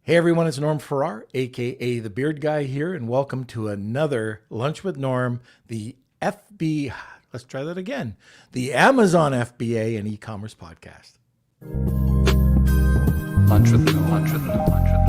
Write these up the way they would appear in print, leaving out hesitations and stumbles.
Hey everyone, it's Norm Farrar, aka the Beard Guy here, and welcome to another Lunch with Norm, the FB. Let's try that again. The Amazon FBA and e-commerce podcast. Lunch with Norm. Lunch with Norm. Lunch with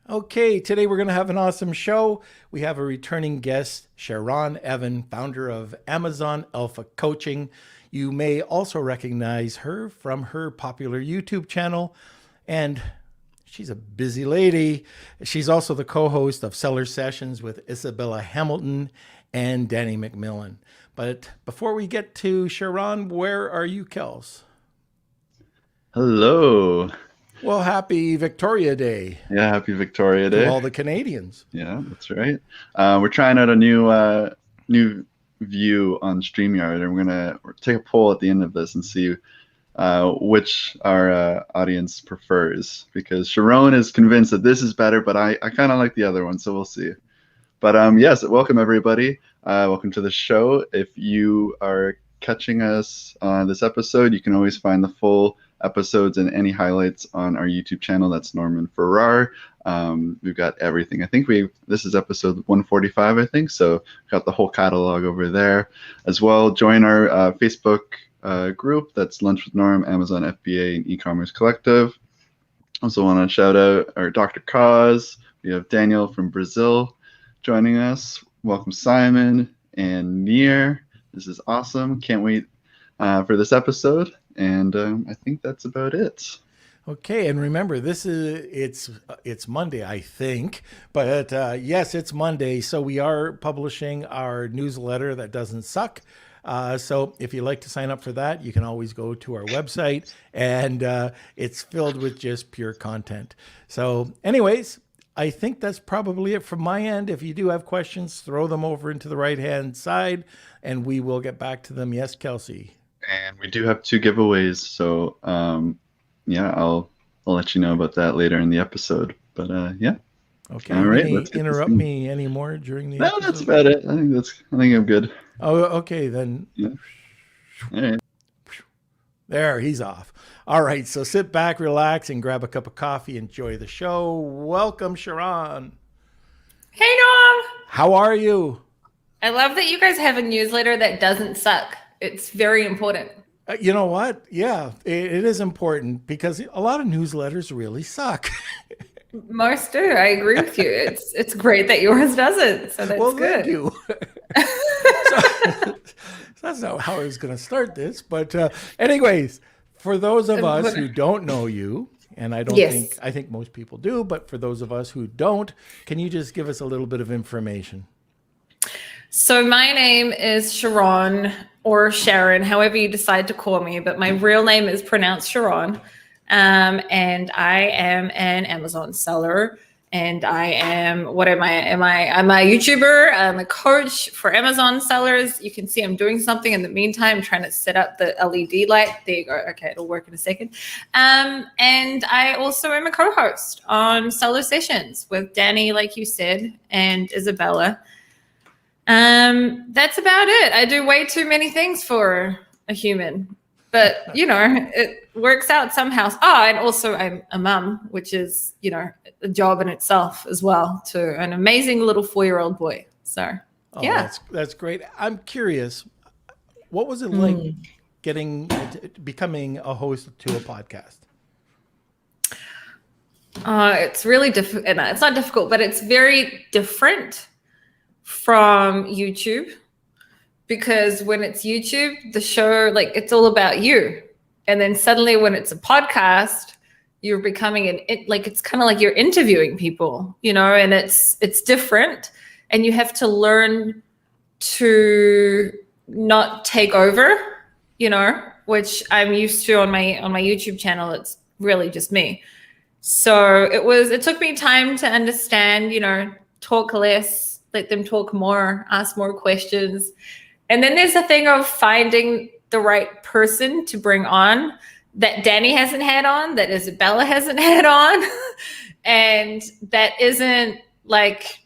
Okay, today we're going to have an awesome show. We have a returning guest, Sharon Evan, founder of Amazon Alpha Coaching. You may also recognize her from her popular YouTube channel, and she's a busy lady. She's also the co-host of Seller Sessions with Isabella Hamilton and Danny McMillan. But before we get to Sharon, where are you, Kels? Hello. Well, happy Victoria Day. Yeah, happy Victoria Day. To all the Canadians. Yeah, that's right. We're trying out a new view on StreamYard, and we're gonna take a poll at the end of this and see which our audience prefers. Because Sharon is convinced that this is better, but I kind of like the other one, so we'll see. But yes, welcome everybody. Welcome to the show. If you are catching us on this episode, you can always find the full episodes and any highlights on our YouTube channel. That's Norman Farrar. We've got everything. I think this is episode 145, I think. So got the whole catalog over there as well. Join our Facebook group. That's Lunch with Norm, Amazon FBA, and eCommerce Collective. Also want to shout out our Dr. Cause. We have Daniel from Brazil joining us. Welcome Simon and Neer. This is awesome. Can't wait for this episode. And I think that's about it. Okay, and remember, it's Monday, I think, but yes, it's Monday. So we are publishing our newsletter that doesn't suck. So if you'd like to sign up for that, you can always go to our website, and it's filled with just pure content. So anyways, I think that's probably it from my end. If you do have questions, throw them over into the right-hand side, and we will get back to them. Yes, Kelsey. And we do have 2 giveaways, so yeah, I'll let you know about that later in the episode. But yeah. Okay. All right. Let's interrupt me anymore during the No, episode? that's about it. I think I'm good. Oh, okay then. Yeah. All right. There, he's off. All right, so sit back, relax, and grab a cup of coffee. Enjoy the show. Welcome, Sharon. Hey, Norm. How are you? I love that you guys have a newsletter that doesn't suck. It's very important. You know what? Yeah, it is important because a lot of newsletters really suck. Most do. I agree with you. It's great that yours doesn't. So that's good. Thank you. So that's not how I was going to start this, but anyways, for those of us who don't know you, and I think most people do, but for those of us who don't, can you just give us a little bit of information? So my name is Sharon, or Sharon, however you decide to call me, but my real name is pronounced Sharon. And I am an Amazon seller, and I am, what am I? I'm a YouTuber. I'm a coach for Amazon sellers. You can see I'm doing something in the meantime, trying to set up the LED light. There you go. Okay, it'll work in a second. And I also am a co-host on Seller Sessions with Danny, like you said, and Isabella. That's about it. I do way too many things for a human, but it works out somehow. Oh, and also I'm a mum, which is, a job in itself as well, to an amazing little 4-year-old boy. So, yeah. That's great. I'm curious, what was it like becoming a host to a podcast? It's really difficult. It's not difficult, but it's very different from YouTube, because when it's YouTube, the show, it's all about you. And then suddenly when it's a podcast, you're becoming it's kind of like you're interviewing people, and it's different. And you have to learn to not take over, which I'm used to on my YouTube channel. It's really just me. So it took me time to understand, talk less, let them talk more, ask more questions. And then there's the thing of finding the right person to bring on that Danny hasn't had on, that Isabella hasn't had on, and that isn't like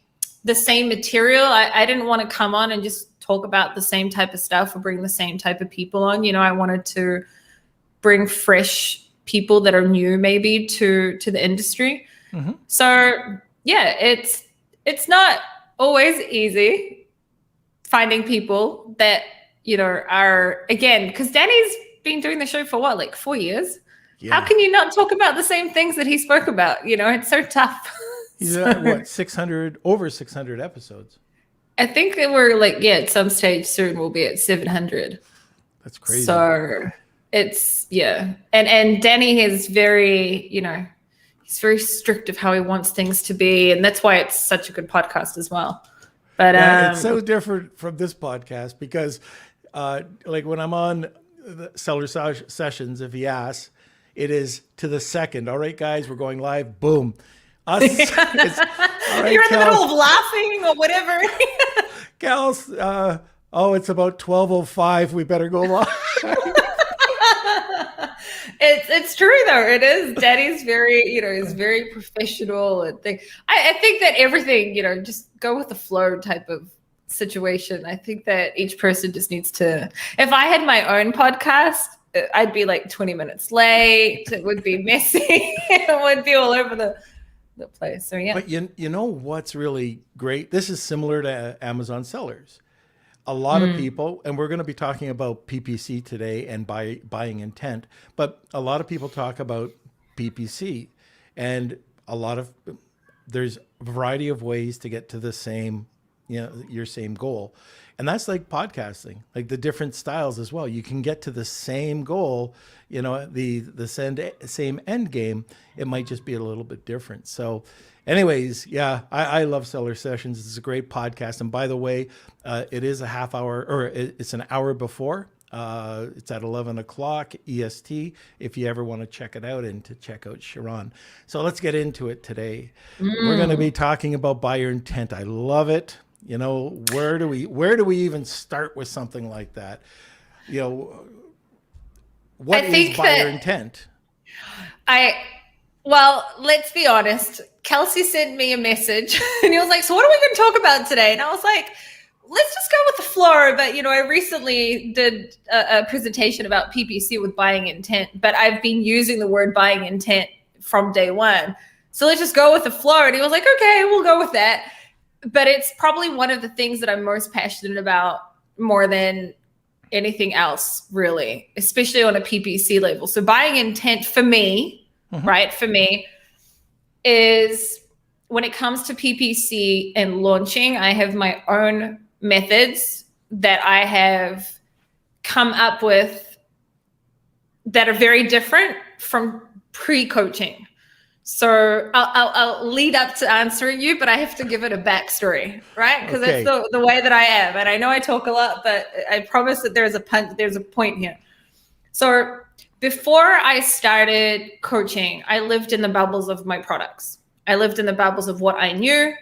the same material. I didn't want to come on and just talk about the same type of stuff or bring the same type of people on. You know, I wanted to bring fresh people that are new maybe to the industry. Mm-hmm. So yeah, it's not always easy finding people that, you know, are, again, because Danny's been doing the show for what, like 4 years? Yeah. How can you not talk about the same things that he spoke about? You know, it's so tough. He's at what, 600, over 600 episodes. I think that we're like, yeah, at some stage soon we'll be at 700. That's crazy. So it's, yeah. And Danny is very, you know, he's very strict of how he wants things to be. And that's why it's such a good podcast as well. But yeah, it's so different from this podcast because like when I'm on the seller sessions, if he asks, it is to the second. All right, guys, we're going live. Boom. Us. It's, all right, you're in the Cal, middle of laughing or whatever. Cal's, it's about 12:05. We better go live. It's true though. It is. Daddy's very, you know, he's very professional and thing. I think that everything, you know, just go with the flow type of situation. I think that each person just needs to. If I had my own podcast, I'd be like 20 minutes late. It would be messy. It would be all over the place. So yeah. But you know what's really great? This is similar to Amazon sellers. A lot of people, and we're going to be talking about PPC today and buying intent, but a lot of people talk about PPC, and there's a variety of ways to get to the same, you know, your same goal. And that's like podcasting, like the different styles as well. You can get to the same goal, you know, the same end game. It might just be a little bit different. So anyways, yeah, I love Seller Sessions. It's a great podcast. And by the way, it is a half hour, or it's an hour before. It's at 11 o'clock EST if you ever want to check it out and to check out Sharon. So let's get into it today. We're going to be talking about buyer intent. I love it. You know, where do we even start with something like that? You know, what is buyer intent? Well, let's be honest. Kelsey sent me a message and he was like, so what are we going to talk about today? And I was like, let's just go with the flow. But, you know, I recently did a presentation about PPC with buying intent, but I've been using the word buying intent from day one. So let's just go with the flow. And he was like, okay, we'll go with that. But it's probably one of the things that I'm most passionate about more than anything else, really, especially on a PPC level. So buying intent for me, right, for me, is when it comes to PPC and launching, I have my own methods that I have come up with that are very different from pre-coaching. So I'll lead up to answering you, but I have to give it a backstory, right? Because Okay. that's the way that I am. And I know I talk a lot, but I promise that there's a point here. So before I started coaching, I lived in the bubbles of my products. I lived in the bubbles of what I knew,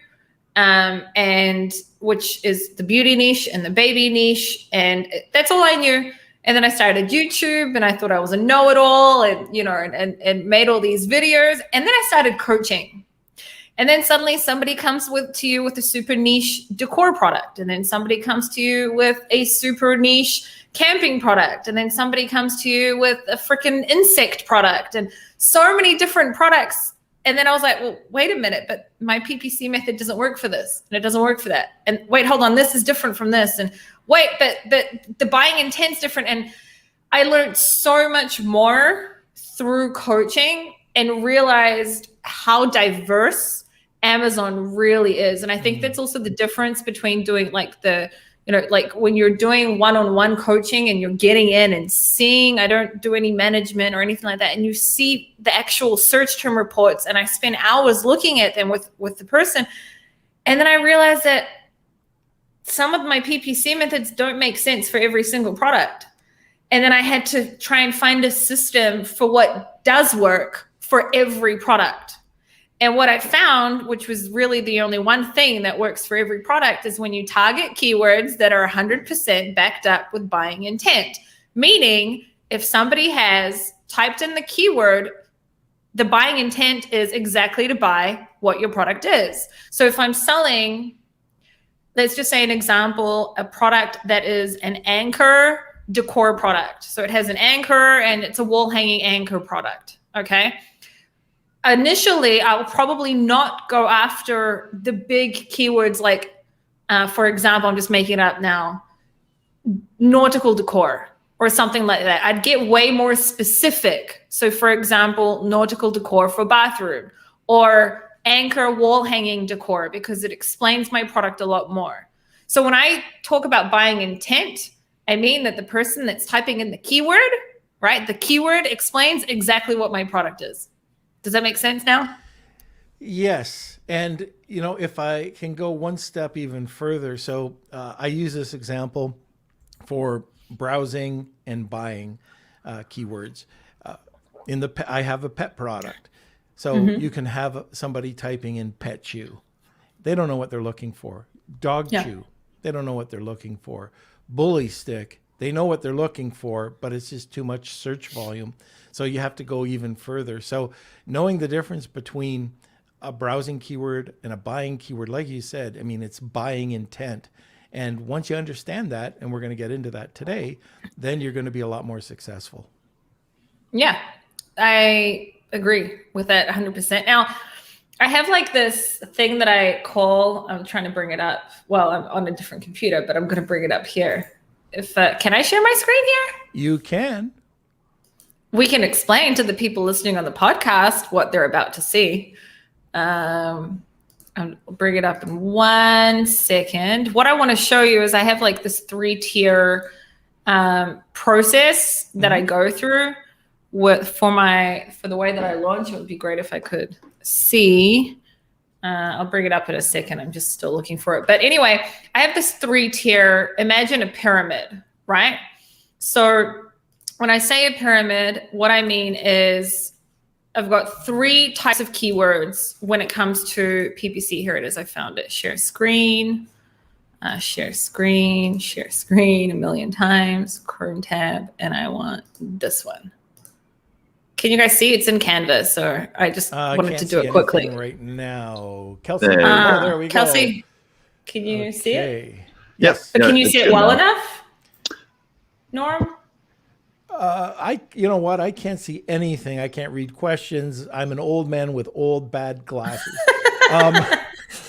and which is the beauty niche and the baby niche. And that's all I knew. And then I started YouTube and I thought I was a know-it-all and, you know, and made all these videos. And then I started coaching. And then suddenly somebody comes to you with a super niche decor product. And then somebody comes to you with a super niche camping product. And then somebody comes to you with a freaking insect product and so many different products. And then I was like, well, wait a minute, but my PPC method doesn't work for this. And it doesn't work for that. And wait, hold on, this is different from this. And wait, but the buying intent's different. And I learned so much more through coaching and realized how diverse Amazon really is. And I think that's also the difference between doing like like when you're doing one-on-one coaching and you're getting in and seeing, I don't do any management or anything like that. And you see the actual search term reports and I spend hours looking at them with the person. And then I realized that some of my PPC methods don't make sense for every single product. And then I had to try and find a system for what does work for every product. And what I found, which was really the only one thing that works for every product, is when you target keywords that are 100% backed up with buying intent. Meaning, if somebody has typed in the keyword, the buying intent is exactly to buy what your product is. So if I'm selling let's just say an example, a product that is an anchor decor product. So it has an anchor and it's a wall hanging anchor product. Okay. Initially, I'll probably not go after the big keywords like, for example, I'm just making it up now, nautical decor or something like that. I'd get way more specific. So for example, nautical decor for bathroom or anchor wall hanging decor, because it explains my product a lot more. So when I talk about buying intent, I mean that the person that's typing in the keyword, right? The keyword explains exactly what my product is. Does that make sense now? Yes. And, if I can go one step even further. So I use this example for browsing and buying keywords. I have a pet product. So you can have somebody typing in pet chew. They don't know what they're looking for. Dog chew. They don't know what they're looking for. Bully stick. They know what they're looking for, but it's just too much search volume. So you have to go even further. So knowing the difference between a browsing keyword and a buying keyword, like you said, I mean, it's buying intent. And once you understand that, and we're going to get into that today, then you're going to be a lot more successful. Yeah, I agree with that 100%. Now, I have like this thing that I call, I'm trying to bring it up. Well, I'm on a different computer, but I'm going to bring it up here. Can I share my screen here? You can. We can explain to the people listening on the podcast what they're about to see. I'll bring it up in 1 second. What I want to show you is I have like this 3-tier process that I go through for the way that I launch. It would be great if I could see. I'll bring it up in a second. I'm just still looking for it. But anyway, I have this 3-tier, imagine a pyramid, right? So when I say a pyramid, what I mean is I've got 3 types of keywords when it comes to PPC. Here it is. I found it. Share screen, share screen a million times, Chrome tab, and I want this one. Can you guys see? It's in Canvas, so I just wanted to do it quickly. Right now, Kelsey. There we go. Kelsey, can you see it? Yes. But can you see it well enough, Norm? You know what? I can't see anything. I can't read questions. I'm an old man with old bad glasses.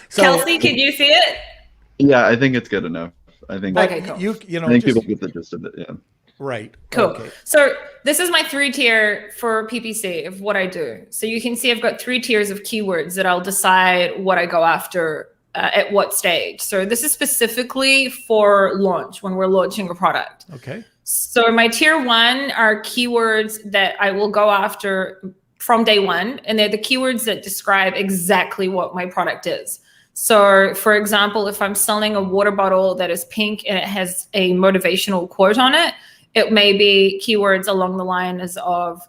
Kelsey, can you see it? Yeah, I think it's good enough. I think. Okay, cool. I think people get the gist of it. Yeah. Right. Cool. Okay. So this is my 3-tier for PPC of what I do. So you can see I've got 3 tiers of keywords that I'll decide what I go after at what stage. So this is specifically for launch, when we're launching a product. Okay. So my tier 1 are keywords that I will go after from day one. And they're the keywords that describe exactly what my product is. So for example, if I'm selling a water bottle that is pink and it has a motivational quote on it, it may be keywords along the lines of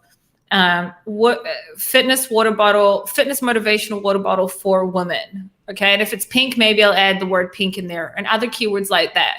fitness motivational water bottle for women. Okay. And if it's pink, maybe I'll add the word pink in there and other keywords like that.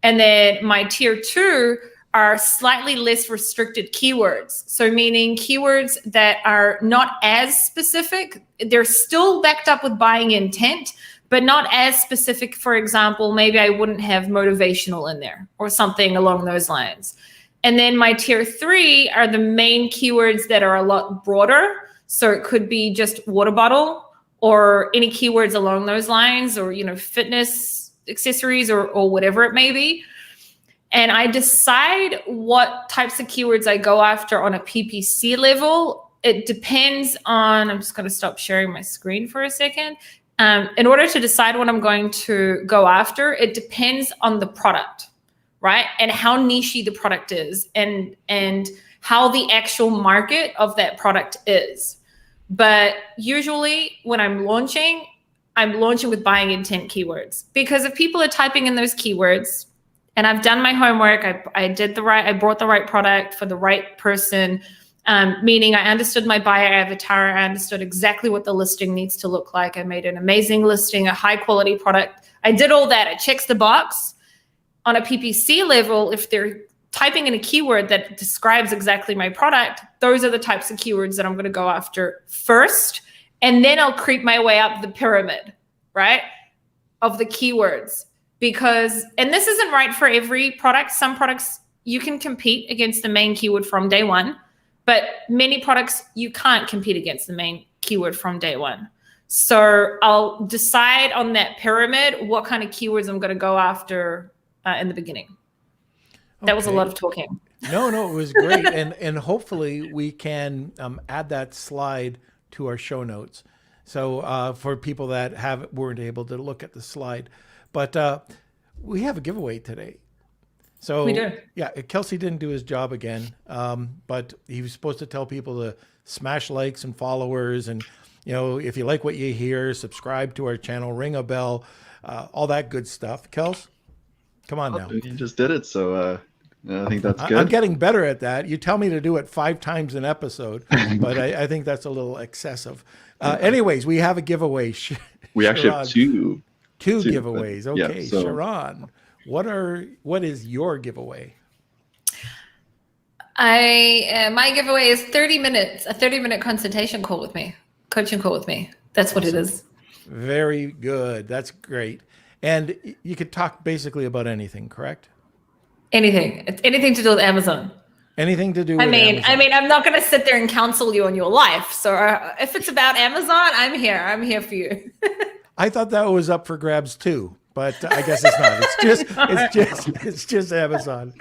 And then my tier 2 are slightly less restricted keywords. So meaning keywords that are not as specific. They're still backed up with buying intent, but not as specific. For example, maybe I wouldn't have motivational in there or something along those lines. And then my tier 3 are the main keywords that are a lot broader. So it could be just water bottle or any keywords along those lines, or, fitness accessories or whatever it may be. And I decide what types of keywords I go after on a PPC level. It depends on, I'm just going to stop sharing my screen for a second. In order to decide what I'm going to go after, it depends on the product, right? And how niche-y the product is and how the actual market of that product is. But usually when I'm launching with buying intent keywords, because if people are typing in those keywords and I've done my homework, I brought the right product for the right person, meaning I understood my buyer avatar, I understood exactly what the listing needs to look like. I made an amazing listing, a high quality product. I did all that. It checks the box. On a PPC level, if they're typing in a keyword that describes exactly my product, those are the types of keywords that I'm going to go after first. And then I'll creep my way up the pyramid, right? of the keywords, because, and this isn't right for every product. Some products you can compete against the main keyword from day one, but many products you can't compete against the main keyword from day one. So I'll decide on that pyramid what kind of keywords I'm going to go after in the beginning. That was a lot of talking. No, it was great. and hopefully we can add that slide to our show notes. So for people that weren't able to look at the slide, but we have a giveaway today. So we do. Yeah, Kelsey didn't do his job again, but he was supposed to tell people to smash likes and followers, and if you like what you hear, subscribe to our channel, ring a bell, all that good stuff. Kels, come on now. You just did it, so I think that's good. I'm getting better at that. You tell me to do it 5 times an episode, but I think that's a little excessive. Anyways, we have a giveaway. We actually have two giveaways. Okay, yeah, so. Sharon, what is your giveaway? My giveaway is 30 minutes, a 30-minute consultation call with me, coaching call with me. That's what it is. Very good. That's great. And you could talk basically about anything, correct? Anything. It's anything to do with Amazon. Anything to do with Amazon. I'm not going to sit there and counsel you on your life. So if it's about Amazon, I'm here. I'm here for you. I thought that was up for grabs too, but I guess it's not. It's just Amazon.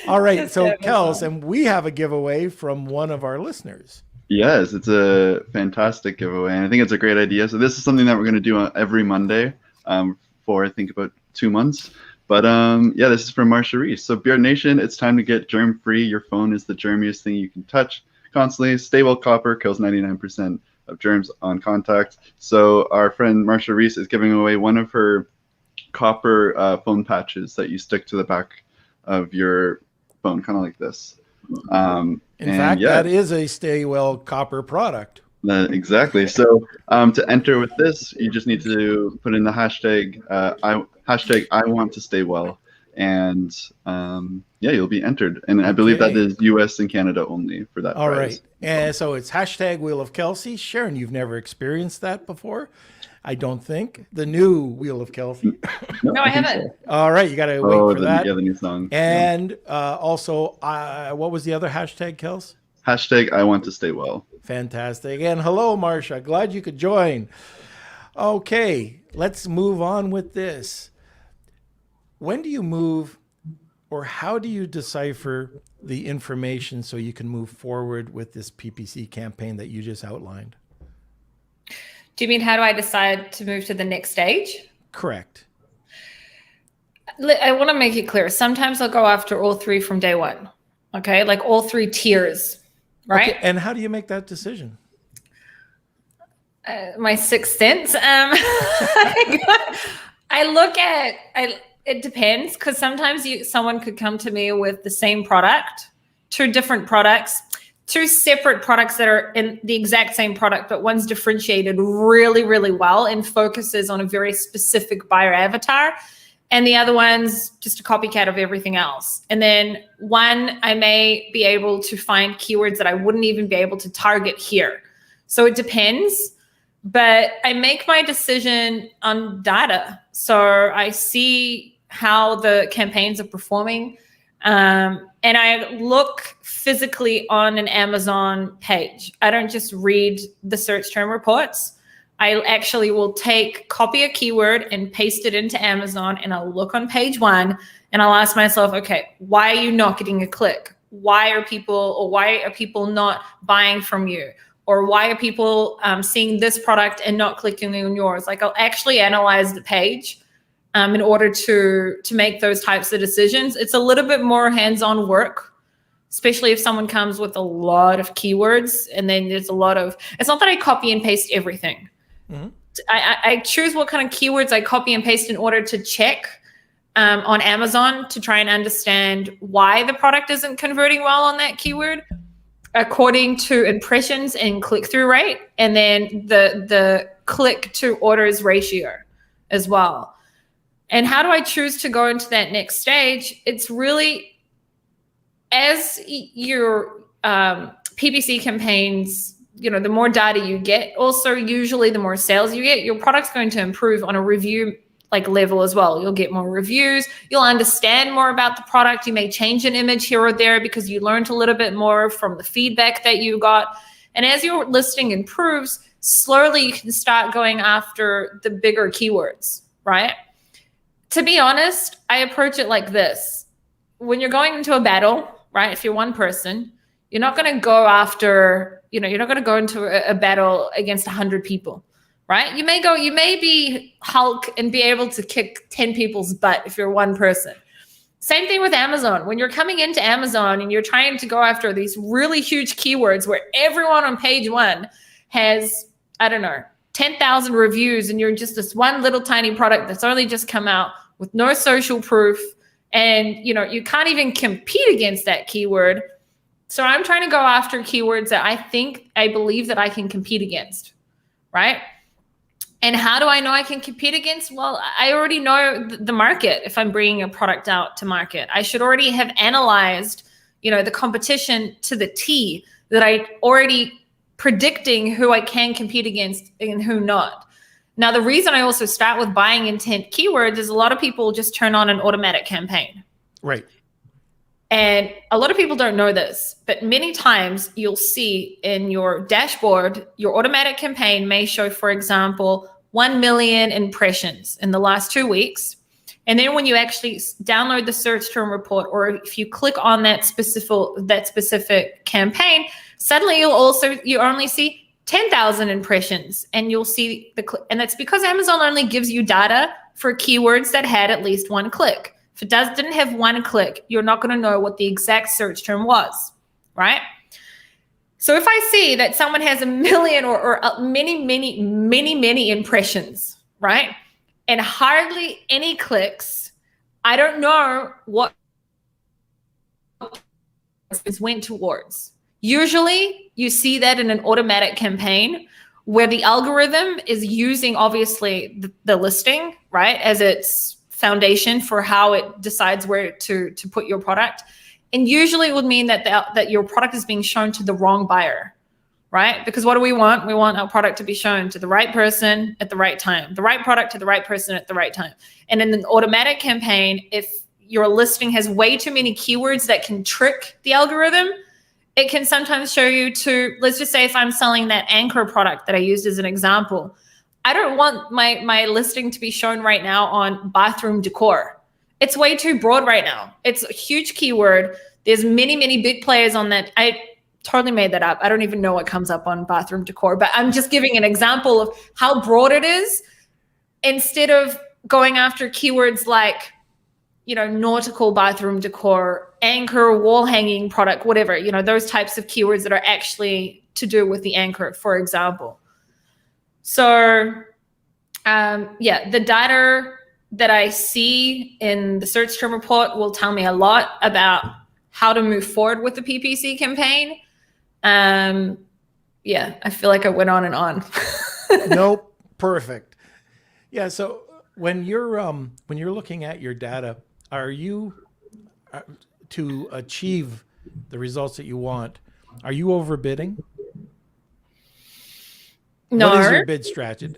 All right. So Kels, and we have a giveaway from one of our listeners. Yes, it's a fantastic giveaway, and I think it's a great idea. So this is something that we're going to do every Monday for I think about 2 months. But yeah, this is from Marsha Reese. So Beard Nation, it's time to get germ-free. Your phone is the germiest thing you can touch constantly. Stable copper kills 99% of germs on contact. So our friend Marsha Reese is giving away one of her copper phone patches that you stick to the back of your phone, kind of like this. In fact, that is a Stay Well copper product. Exactly. So to enter with this, you just need to put in the hashtag I want to stay well, and yeah, you'll be entered. And I believe that is US and Canada only for that. All prize. right. And so it's hashtag Wheel of Kelsey. Sharon, you've never experienced that before, I don't think. The new Wheel of Kelsey. No, I haven't. So. All right, you got to wait for that. Yeah, the new song. And also, what was the other hashtag, Kels? Hashtag I want to stay well. Fantastic. And hello, Marsha. Glad you could join. Okay, let's move on with this. When do you move, or how do you decipher the information so you can move forward with this PPC campaign that you just outlined? Do you mean how do I decide to move to the next stage? Correct. I want to make it clear. Sometimes I'll go after all 3 from day one. Okay, like all 3 tiers. Right. Okay, and how do you make that decision? My sixth sense. I look at. It depends, because sometimes someone could come to me with the same product, 2 different products, 2 separate products that are in the exact same product, but one's differentiated really, really well and focuses on a very specific buyer avatar. And the other one's just a copycat of everything else. And then one, I may be able to find keywords that I wouldn't even be able to target here. So it depends, but I make my decision on data. So I see how the campaigns are performing. And I look physically on an Amazon page. I don't just read the search term reports. I actually will copy a keyword and paste it into Amazon, and I'll look on page 1 and I'll ask myself, okay, why are you not getting a click? Why are people not buying from you? Or why are people seeing this product and not clicking on yours? Like, I'll actually analyze the page in order to make those types of decisions. It's a little bit more hands-on work, especially if someone comes with a lot of keywords, and then there's it's not that I copy and paste everything. Mm-hmm. I choose what kind of keywords I copy and paste in order to check on Amazon to try and understand why the product isn't converting well on that keyword according to impressions and click-through rate, and then the click to orders ratio as well. And how do I choose to go into that next stage? It's really, as your PPC campaigns, the more data you get, also usually the more sales you get, your product's going to improve on a review like level as well. You'll get more reviews. You'll understand more about the product. You may change an image here or there because you learned a little bit more from the feedback that you got. And as your listing improves, slowly you can start going after the bigger keywords, right? To be honest, I approach it like this. When you're going into a battle, right, if you're one person, you're not going to go after, you're not going to go into a battle against 100 people, right? You may be Hulk and be able to kick 10 people's butt if you're one person. Same thing with Amazon. When you're coming into Amazon and you're trying to go after these really huge keywords where everyone on page one has, 10,000 reviews, and you're just this one little tiny product that's only just come out with no social proof, and you can't even compete against that keyword. So I'm trying to go after keywords that I believe that I can compete against, right? And how do I know I can compete against? Well, I already know the market. If I'm bringing a product out to market, I should already have analyzed, the competition to the T, that I already predicting who I can compete against and who not. Now, the reason I also start with buying intent keywords is a lot of people just turn on an automatic campaign. Right. And a lot of people don't know this, but many times you'll see in your dashboard, your automatic campaign may show, for example, 1 million impressions in the last 2 weeks. And then when you actually download the search term report, or if you click on that specific campaign, suddenly you only see 10,000 impressions, and you'll see and that's because Amazon only gives you data for keywords that had at least one click. If it didn't have one click, you're not going to know what the exact search term was, right? So if I see that someone has 1 million or many impressions, right, and hardly any clicks, I don't know what this went towards. Usually you see that in an automatic campaign where the algorithm is using, obviously, the listing, right, as its foundation for how it decides where to put your product. And usually it would mean that your product is being shown to the wrong buyer, right? Because what do we want? We want our product to be shown to the right person at the right time, the right product to the right person at the right time. And in an automatic campaign, if your listing has way too many keywords that can trick the algorithm, it can sometimes show you to, let's just say if I'm selling that anchor product that I used as an example, I don't want my listing to be shown right now on bathroom decor. It's way too broad right now. It's a huge keyword. There's many big players on that. I totally made that up. I don't even know what comes up on bathroom decor, but I'm just giving an example of how broad it is, instead of going after keywords like, nautical bathroom decor, anchor wall hanging product, whatever, those types of keywords that are actually to do with the anchor, for example. So, the data that I see in the search term report will tell me a lot about how to move forward with the PPC campaign. I feel like I went on and on. Nope. Perfect. Yeah. So when you're looking at your data, are you to achieve the results that you want, are you overbidding? No. What is your bid strategy?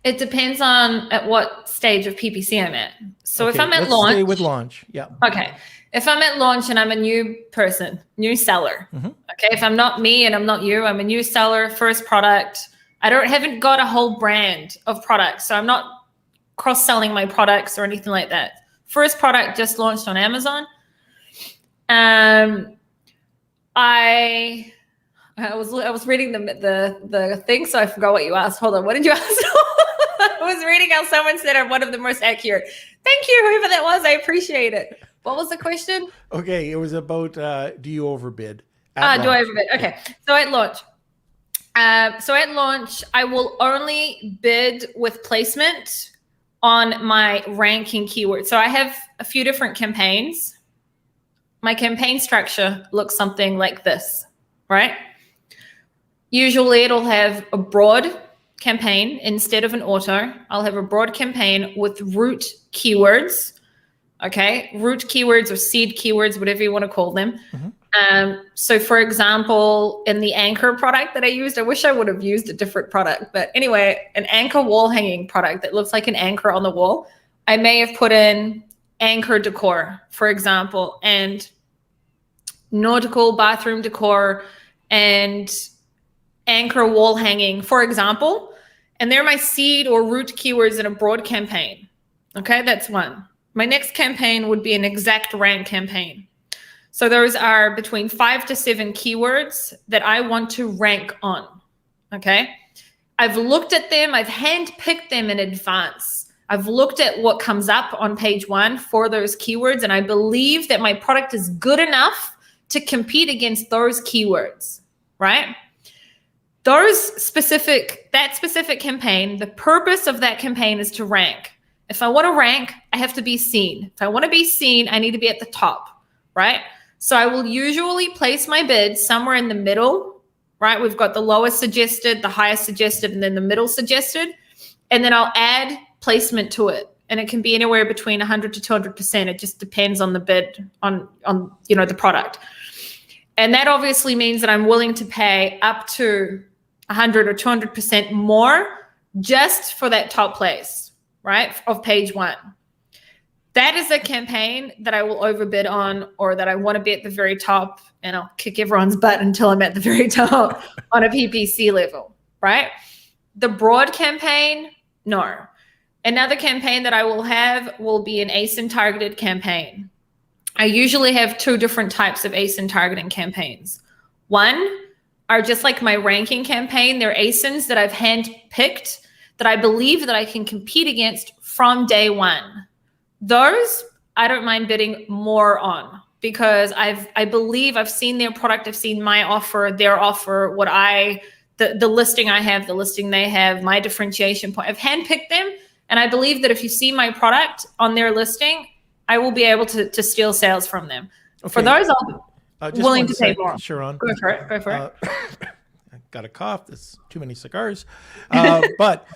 It depends on at what stage of PPC I'm at. So okay, if I'm at let's launch. Stay with launch. Yeah. Okay. If I'm at launch and I'm a new person, new seller. Mm-hmm. Okay. If I'm not me and I'm not you, I'm a new seller, first product. Haven't got a whole brand of products. So I'm not cross-selling my products or anything like that. First product just launched on Amazon. I was reading the thing, so I forgot what you asked. Hold on, what did you ask? I was reading how someone said I'm one of the most accurate. Thank you, whoever that was. I appreciate it. What was the question? Okay, it was about do you overbid? Do I overbid? Okay, so at launch, I will only bid with placement on my ranking keyword. So I have a few different campaigns. My campaign structure looks something like this, right? Usually it'll have a broad campaign instead of an auto. I'll have a broad campaign with root keywords, okay? Root keywords or seed keywords, whatever you want to call them. Mm-hmm. So for example, in the Anchor product that I used, I wish I would have used a different product, but anyway, an Anchor wall hanging product that looks like an anchor on the wall, I may have put in Anchor decor, for example, and nautical bathroom decor and Anchor wall hanging, for example, and they're my seed or root keywords in a broad campaign. Okay, that's one. My next campaign would be an exact rank campaign. So those are between 5 to 7 keywords that I want to rank on, okay? I've looked at them, I've handpicked them in advance. I've looked at what comes up on page 1 for those keywords, and I believe that my product is good enough to compete against those keywords, right? That specific campaign, the purpose of that campaign is to rank. If I want to rank, I have to be seen. If I want to be seen, I need to be at the top, right? So I will usually place my bid somewhere in the middle, right? We've got the lowest suggested, the highest suggested, and then the middle suggested. And then I'll add placement to it. And it can be anywhere between 100 to 200%. It just depends on the bid, on the product. And that obviously means that I'm willing to pay up to 100 or 200% more just for that top place, right, of page 1. That is a campaign that I will overbid on, or that I want to be at the very top, and I'll kick everyone's butt until I'm at the very top on a PPC level, right? The broad campaign, no. Another campaign that I will have will be an ASIN targeted campaign. I usually have 2 different types of ASIN targeting campaigns. One are just like my ranking campaign. They're ASINs that I've handpicked that I believe that I can compete against from day 1. Those I don't mind bidding more on, because I believe I've seen their product, I've seen my offer, their offer, the listing I have, the listing they have, my differentiation point. I've handpicked them, and I believe that if you see my product on their listing, I will be able to steal sales from them. Okay. For those, I'm willing to pay more. Sharon, go for it. I got a cough. That's too many cigars. But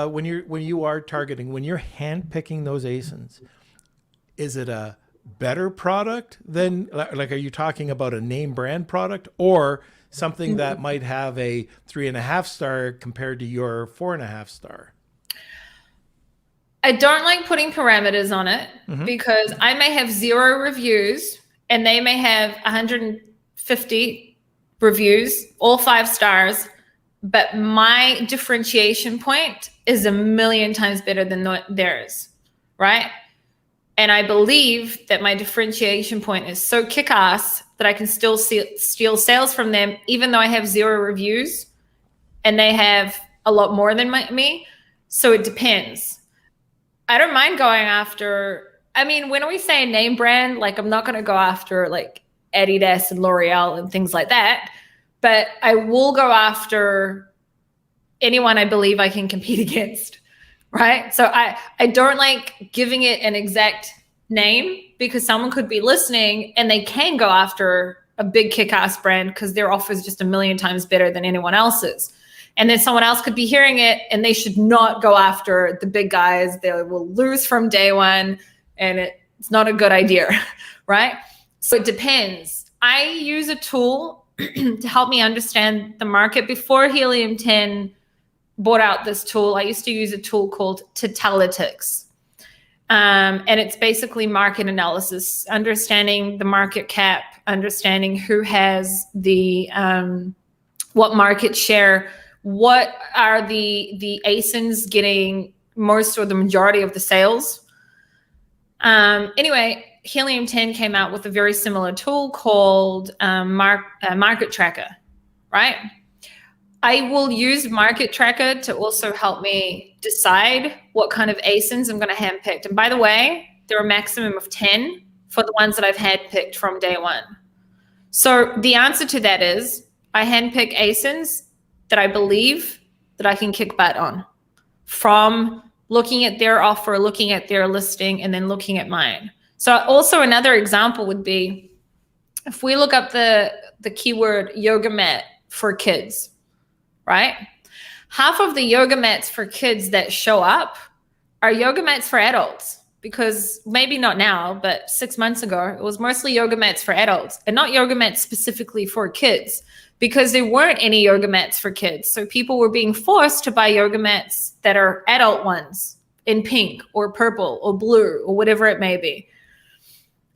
when you are targeting, when you're handpicking those ASINs, is it a better product than, like, are you talking about a name brand product, or something that might have a 3.5 star compared to your 4.5 star? I don't like putting parameters on it, because I may have 0 reviews and they may have 150 reviews, all 5 stars, but my differentiation point is a million times better than theirs, right? And I believe that my differentiation point is so kick-ass that I can still steal sales from them, even though I have 0 reviews and they have a lot more than me. So it depends. I don't mind going after, I mean, when we say a name brand, like, I'm not going to go after like Adidas and L'Oreal and things like that, but I will go after anyone I believe I can compete against, right? So I don't like giving it an exact name, because someone could be listening and they can go after a big kick-ass brand because their offer is just a million times better than anyone else's. And then someone else could be hearing it and they should not go after the big guys. They will lose from day one, and it's not a good idea, right? So it depends. I use a tool to help me understand the market. Before Helium 10 bought out this tool, I used to use a tool called Titalytics. And it's basically market analysis, understanding the market cap, understanding who has the what market share, what are the ASINs getting most or the majority of the sales. Anyway, Helium 10 came out with a very similar tool called Market Tracker, right? I will use Market Tracker to also help me decide what kind of ASINs I'm going to handpick. And by the way, there are a maximum of 10 for the ones that I've handpicked from day one. So the answer to that is I handpick ASINs that I believe that I can kick butt on, from looking at their offer, looking at their listing, and then looking at mine. So also another example would be, if we look up the keyword yoga mat for kids, right? Half of the yoga mats for kids that show up are yoga mats for adults. because maybe not now, but 6 months ago, it was mostly yoga mats for adults and not yoga mats specifically for kids, because there weren't any yoga mats for kids. So people were being forced to buy yoga mats that are adult ones in pink or purple or blue or whatever it may be.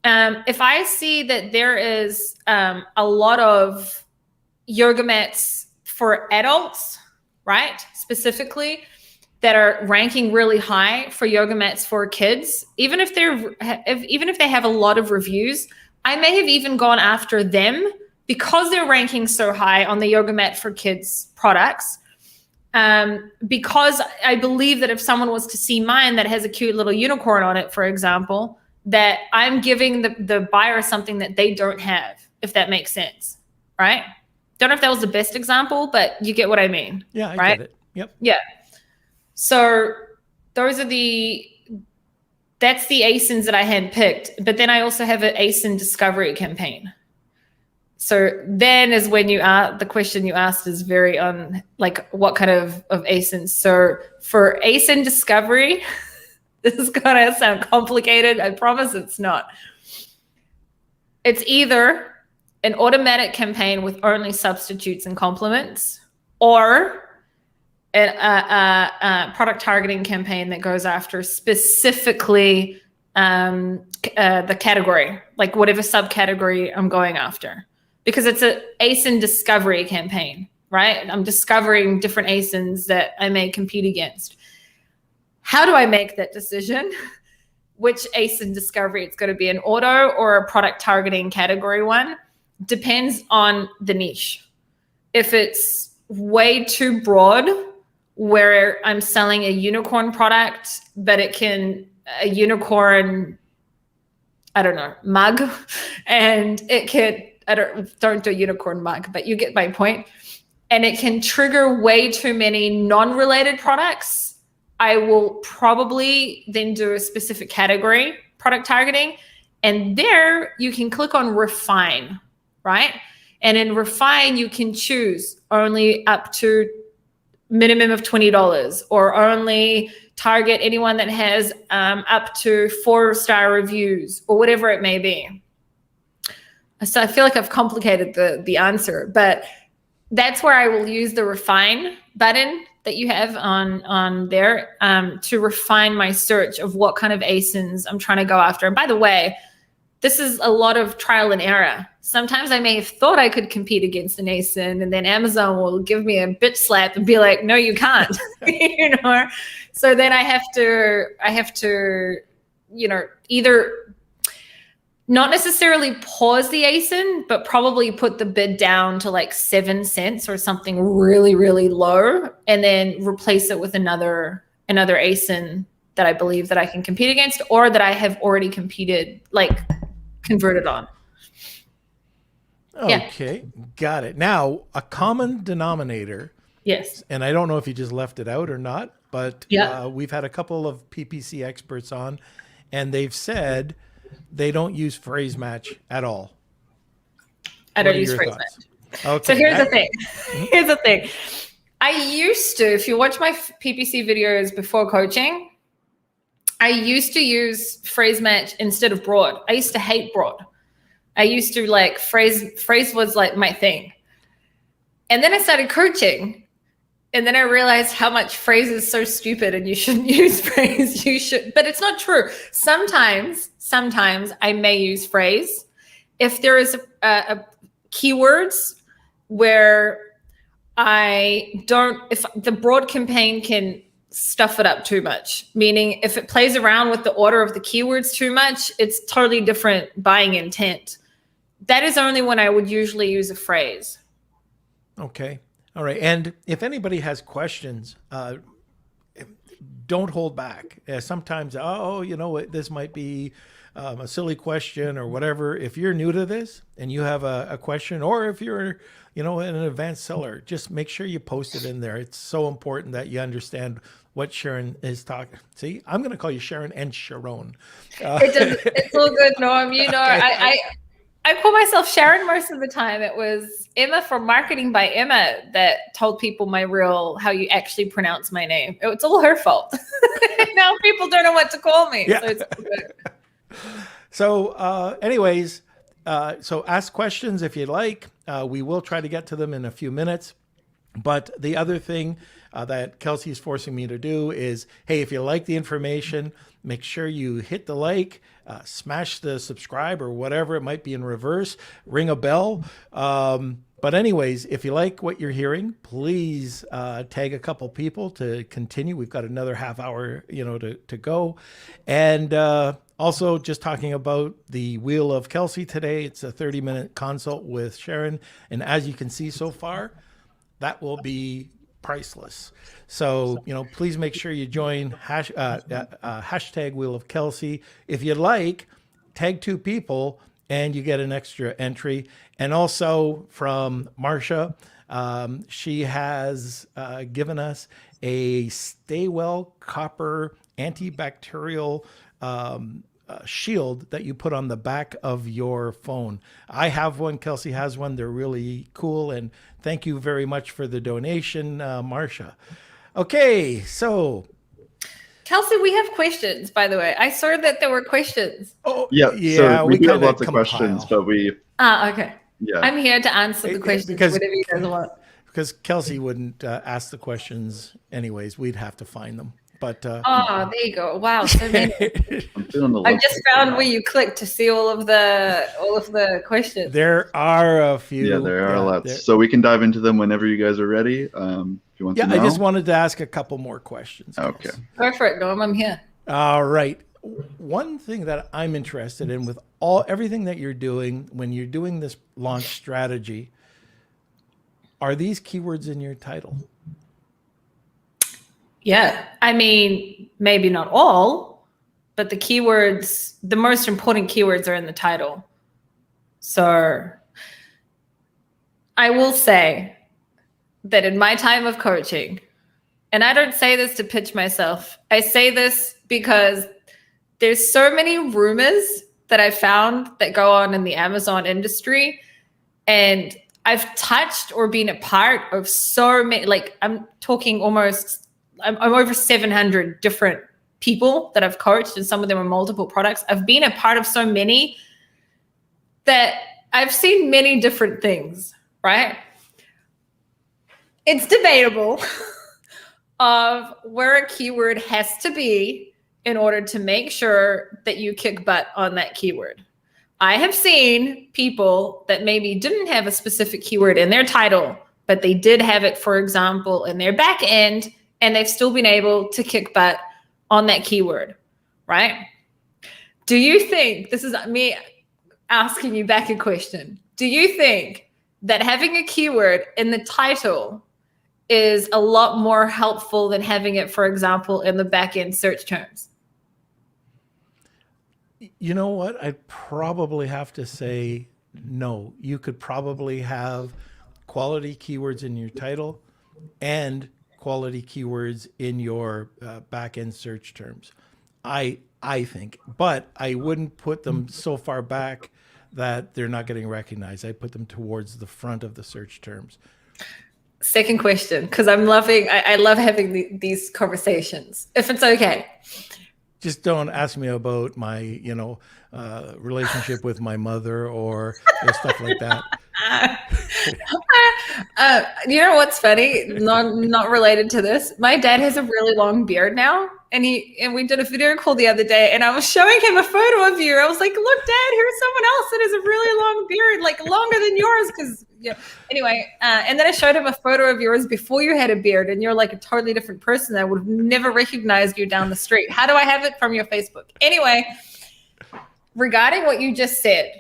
If I see that there is a lot of yoga mats for adults, right, specifically, that are ranking really high for yoga mats for kids, even if they have a lot of reviews, I may have even gone after them because they're ranking so high on the yoga mat for kids products. Because I believe that if someone was to see mine that has a cute little unicorn on it, for example, that I'm giving the buyer something that they don't have, if that makes sense, right? Don't know if that was the best example, but you get what I mean. Yeah, I right? get it. Yep. Yeah. So that's the ASINs that I had picked. But then I also have an ASIN discovery campaign. So then is when the question you asked is very on like what kind of ASINs. So for ASIN discovery, this is going to sound complicated. I promise it's not. It's either an automatic campaign with only substitutes and complements, or a product targeting campaign that goes after specifically the category, like whatever subcategory I'm going after, because it's an ASIN discovery campaign, right? I'm discovering different ASINs that I may compete against. How do I make that decision? Which ASIN discovery it's going to be, an auto or a product targeting category one? Depends on the niche. If it's way too broad, where I'm selling a unicorn product, but a unicorn, I don't know, mug, and it can, don't do a unicorn mug, but you get my point. And it can trigger way too many non-related products, I will probably then do a specific category product targeting. And there you can click on refine, right? And in refine, you can choose only up to minimum of $20, or only target anyone that has up to 4-star reviews, or whatever it may be. So I feel like I've complicated the answer, but that's where I will use the refine button that you have on there to refine my search of what kind of ASINs I'm trying to go after. And by the way, this is a lot of trial and error. Sometimes I may have thought I could compete against an ASIN, and then Amazon will give me a bitch slap and be like, no, you can't. You know? So then I have to, you know, either not necessarily pause the ASIN, but probably put the bid down to like 7 cents or something really, really low, and then replace it with another ASIN that I believe that I can compete against, or that I have already converted on. Okay, yeah. Got it. Now, a common denominator. Yes. And I don't know if you just left it out or not, but yeah. We've had a couple of PPC experts on, and they've said they don't use phrase match at all. I don't use phrase match. Okay. So here's the thing. Here's the thing. I used to, if you watch my PPC videos before coaching, I used to use phrase match instead of broad. I used to hate broad. I used to like phrase was like my thing. And then I started coaching, and then I realized how much phrase is so stupid and you shouldn't use phrase. You should, but it's not true. Sometimes I may use phrase if there is a keywords where if the broad campaign can stuff it up too much, meaning if it plays around with the order of the keywords too much, it's totally different buying intent. That is only when I would usually use a phrase. Okay. All right. And if anybody has questions, don't hold back. Sometimes, this might be a silly question or whatever. If you're new to this and you have a question, or if you're, an advanced seller, just make sure you post it in there. It's so important that you understand what Sharon is talking. See, I'm going to call you Sharon and Sharon. It's all good, Norm. Okay. I call myself Sharon most of the time. It was Emma from Marketing by Emma that told people how you actually pronounce my name. It's all her fault. Now people don't know what to call me. Yeah. So it's all good. So, anyways, so ask questions if you'd like. We will try to get to them in a few minutes. But the other thing that Kelsey's forcing me to do is, hey, if you like the information, make sure you hit the like, smash the subscribe or whatever, it might be in reverse, ring a bell. But anyways, if you like what you're hearing, please tag a couple people to continue. We've got another half hour, to go. And also just talking about the Wheel of Kelsey today. It's a 30-minute consult with Sharon. And as you can see so far, that will be priceless. So, please make sure you join hashtag Wheel of Kelsey. If you'd like, tag 2 people and you get an extra entry. And also from Marsha, she has given us a Stay Well Copper antibacterial shield that you put on the back of your phone. I have one. Kelsey has one. They're really cool. And thank you very much for the donation, Marsha. Okay, so Kelsey, we have questions, by the way. I saw that there were questions. oh Yeah, so we do have kinda lots of questions, but Okay. yeah. I'm here to answer the questions, because- whatever you guys want. because Kelsey wouldn't ask the questions anyways. We'd have to find them. But Oh, there you go. Wow, so many. I'm feeling the I love just found where you click to see all of the questions. there are a few. Yeah, there are lots. there- So we can dive into them whenever you guys are ready. If you want Yeah, to know. I just wanted to ask a couple more questions. Okay. Kelsey. Go for it, Norm. I'm here. All right. One thing that I'm interested in with everything that you're doing when you're doing this launch strategy, are these keywords in your title? Yeah. I mean, maybe not all, but the keywords, the most important keywords are in the title. So I will say that in my time of coaching, and I don't say this to pitch myself, I say this because there's so many rumors that I found that go on in the Amazon industry. And I've touched or been a part of so many, like I'm talking I'm over 700 different people that I've coached, and some of them are multiple products. I've been a part of so many that I've seen many different things, right? It's debatable of where a keyword has to be in order to make sure that you kick butt on that keyword. I have seen people that maybe didn't have a specific keyword in their title, but they did have it, for example, in their back end, and they've still been able to kick butt on that keyword, right? Do you think, this is me asking you back a question, do you think that having a keyword in the title is a lot more helpful than having it, for example, in the back end search terms? You know what? I'd probably have to say no. You could probably have quality keywords in your title and quality keywords in your back-end search terms. I think, but I wouldn't put them so far back that they're not getting recognized. I put them towards the front of the search terms. Second question, because I love having these conversations, if it's okay. Just don't ask me about my, relationship with my mother or stuff like that. You know what's funny? Not related to this. My dad has a really long beard now, and we did a video call the other day, and I was showing him a photo of you. I was like, "Look, Dad, here's someone else that has a really long beard, like longer than yours." Because anyway, and then I showed him a photo of yours before you had a beard, and you're like a totally different person. I would have never recognized you down the street. How do I have it? From your Facebook. Anyway, regarding what you just said,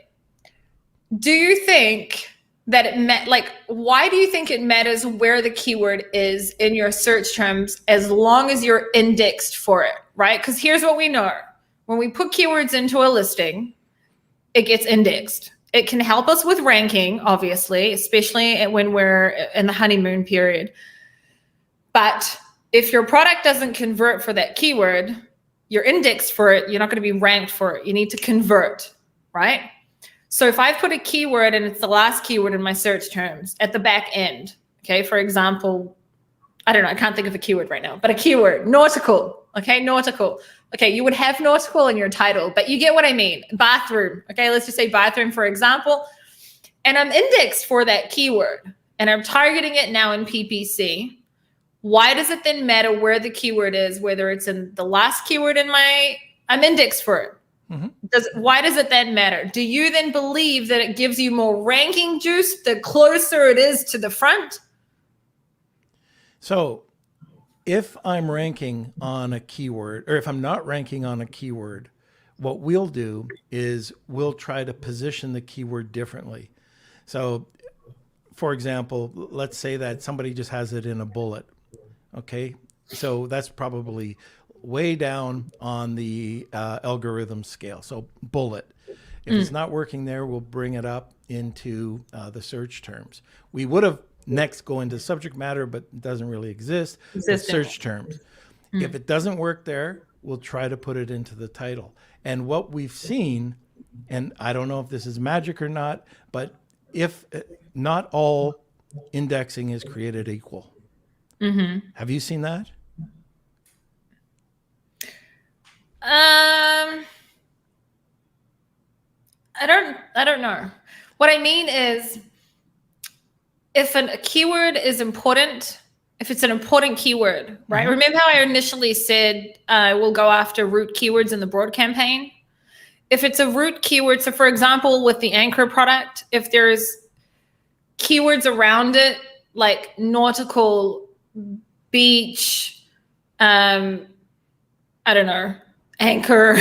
do you think that why do you think it matters where the keyword is in your search terms as long as you're indexed for it, right? Because here's what we know. When we put keywords into a listing, it gets indexed. It can help us with ranking, obviously, especially when we're in the honeymoon period. But if your product doesn't convert for that keyword, you're indexed for it, you're not going to be ranked for it. You need to convert, right? So if I put a keyword and it's the last keyword in my search terms at the back end, okay, for example, I don't know, I can't think of a keyword right now, but a keyword, nautical, okay, nautical. Okay, you would have nautical in your title, but you get what I mean. Bathroom, okay, let's just say bathroom, for example, and I'm indexed for that keyword and I'm targeting it now in PPC. Why does it then matter where the keyword is, whether it's in the last keyword in I'm indexed for it? Why does it then matter? Do you then believe that it gives you more ranking juice the closer it is to the front? So if I'm ranking on a keyword, or if I'm not ranking on a keyword, what we'll do is we'll try to position the keyword differently. So for example, let's say that somebody just has it in a bullet. Okay. So that's probably way down on the algorithm scale. So bullet. If it's not working there, we'll bring it up into the search terms. We would have next go into subject matter, but it doesn't really exist. But search terms. If it doesn't work there, we'll try to put it into the title. And what we've seen, and I don't know if this is magic or not, but if not all indexing is created equal. Have you seen that? I don't know. What I mean is, if a keyword is important, if it's an important keyword, right? Remember how I initially said we'll go after root keywords in the broad campaign? If it's a root keyword, so for example, with the Anchor product, if there's keywords around it, like nautical, beach, I don't know, Anchor,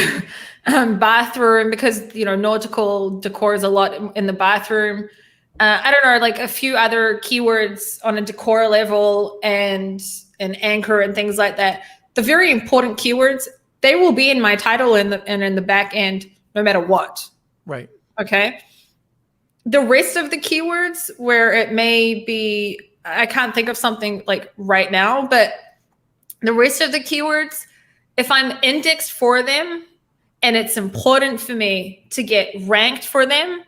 bathroom, because, you know, nautical decor is a lot in the bathroom. I don't know, like a few other keywords on a decor level and an anchor and things like that. The very important keywords, they will be in my title and in the back end, no matter what. Right. Okay. The rest of the keywords where it may be, I can't think of something like right now, but the rest of the keywords, if I'm indexed for them and it's important for me to get ranked for them,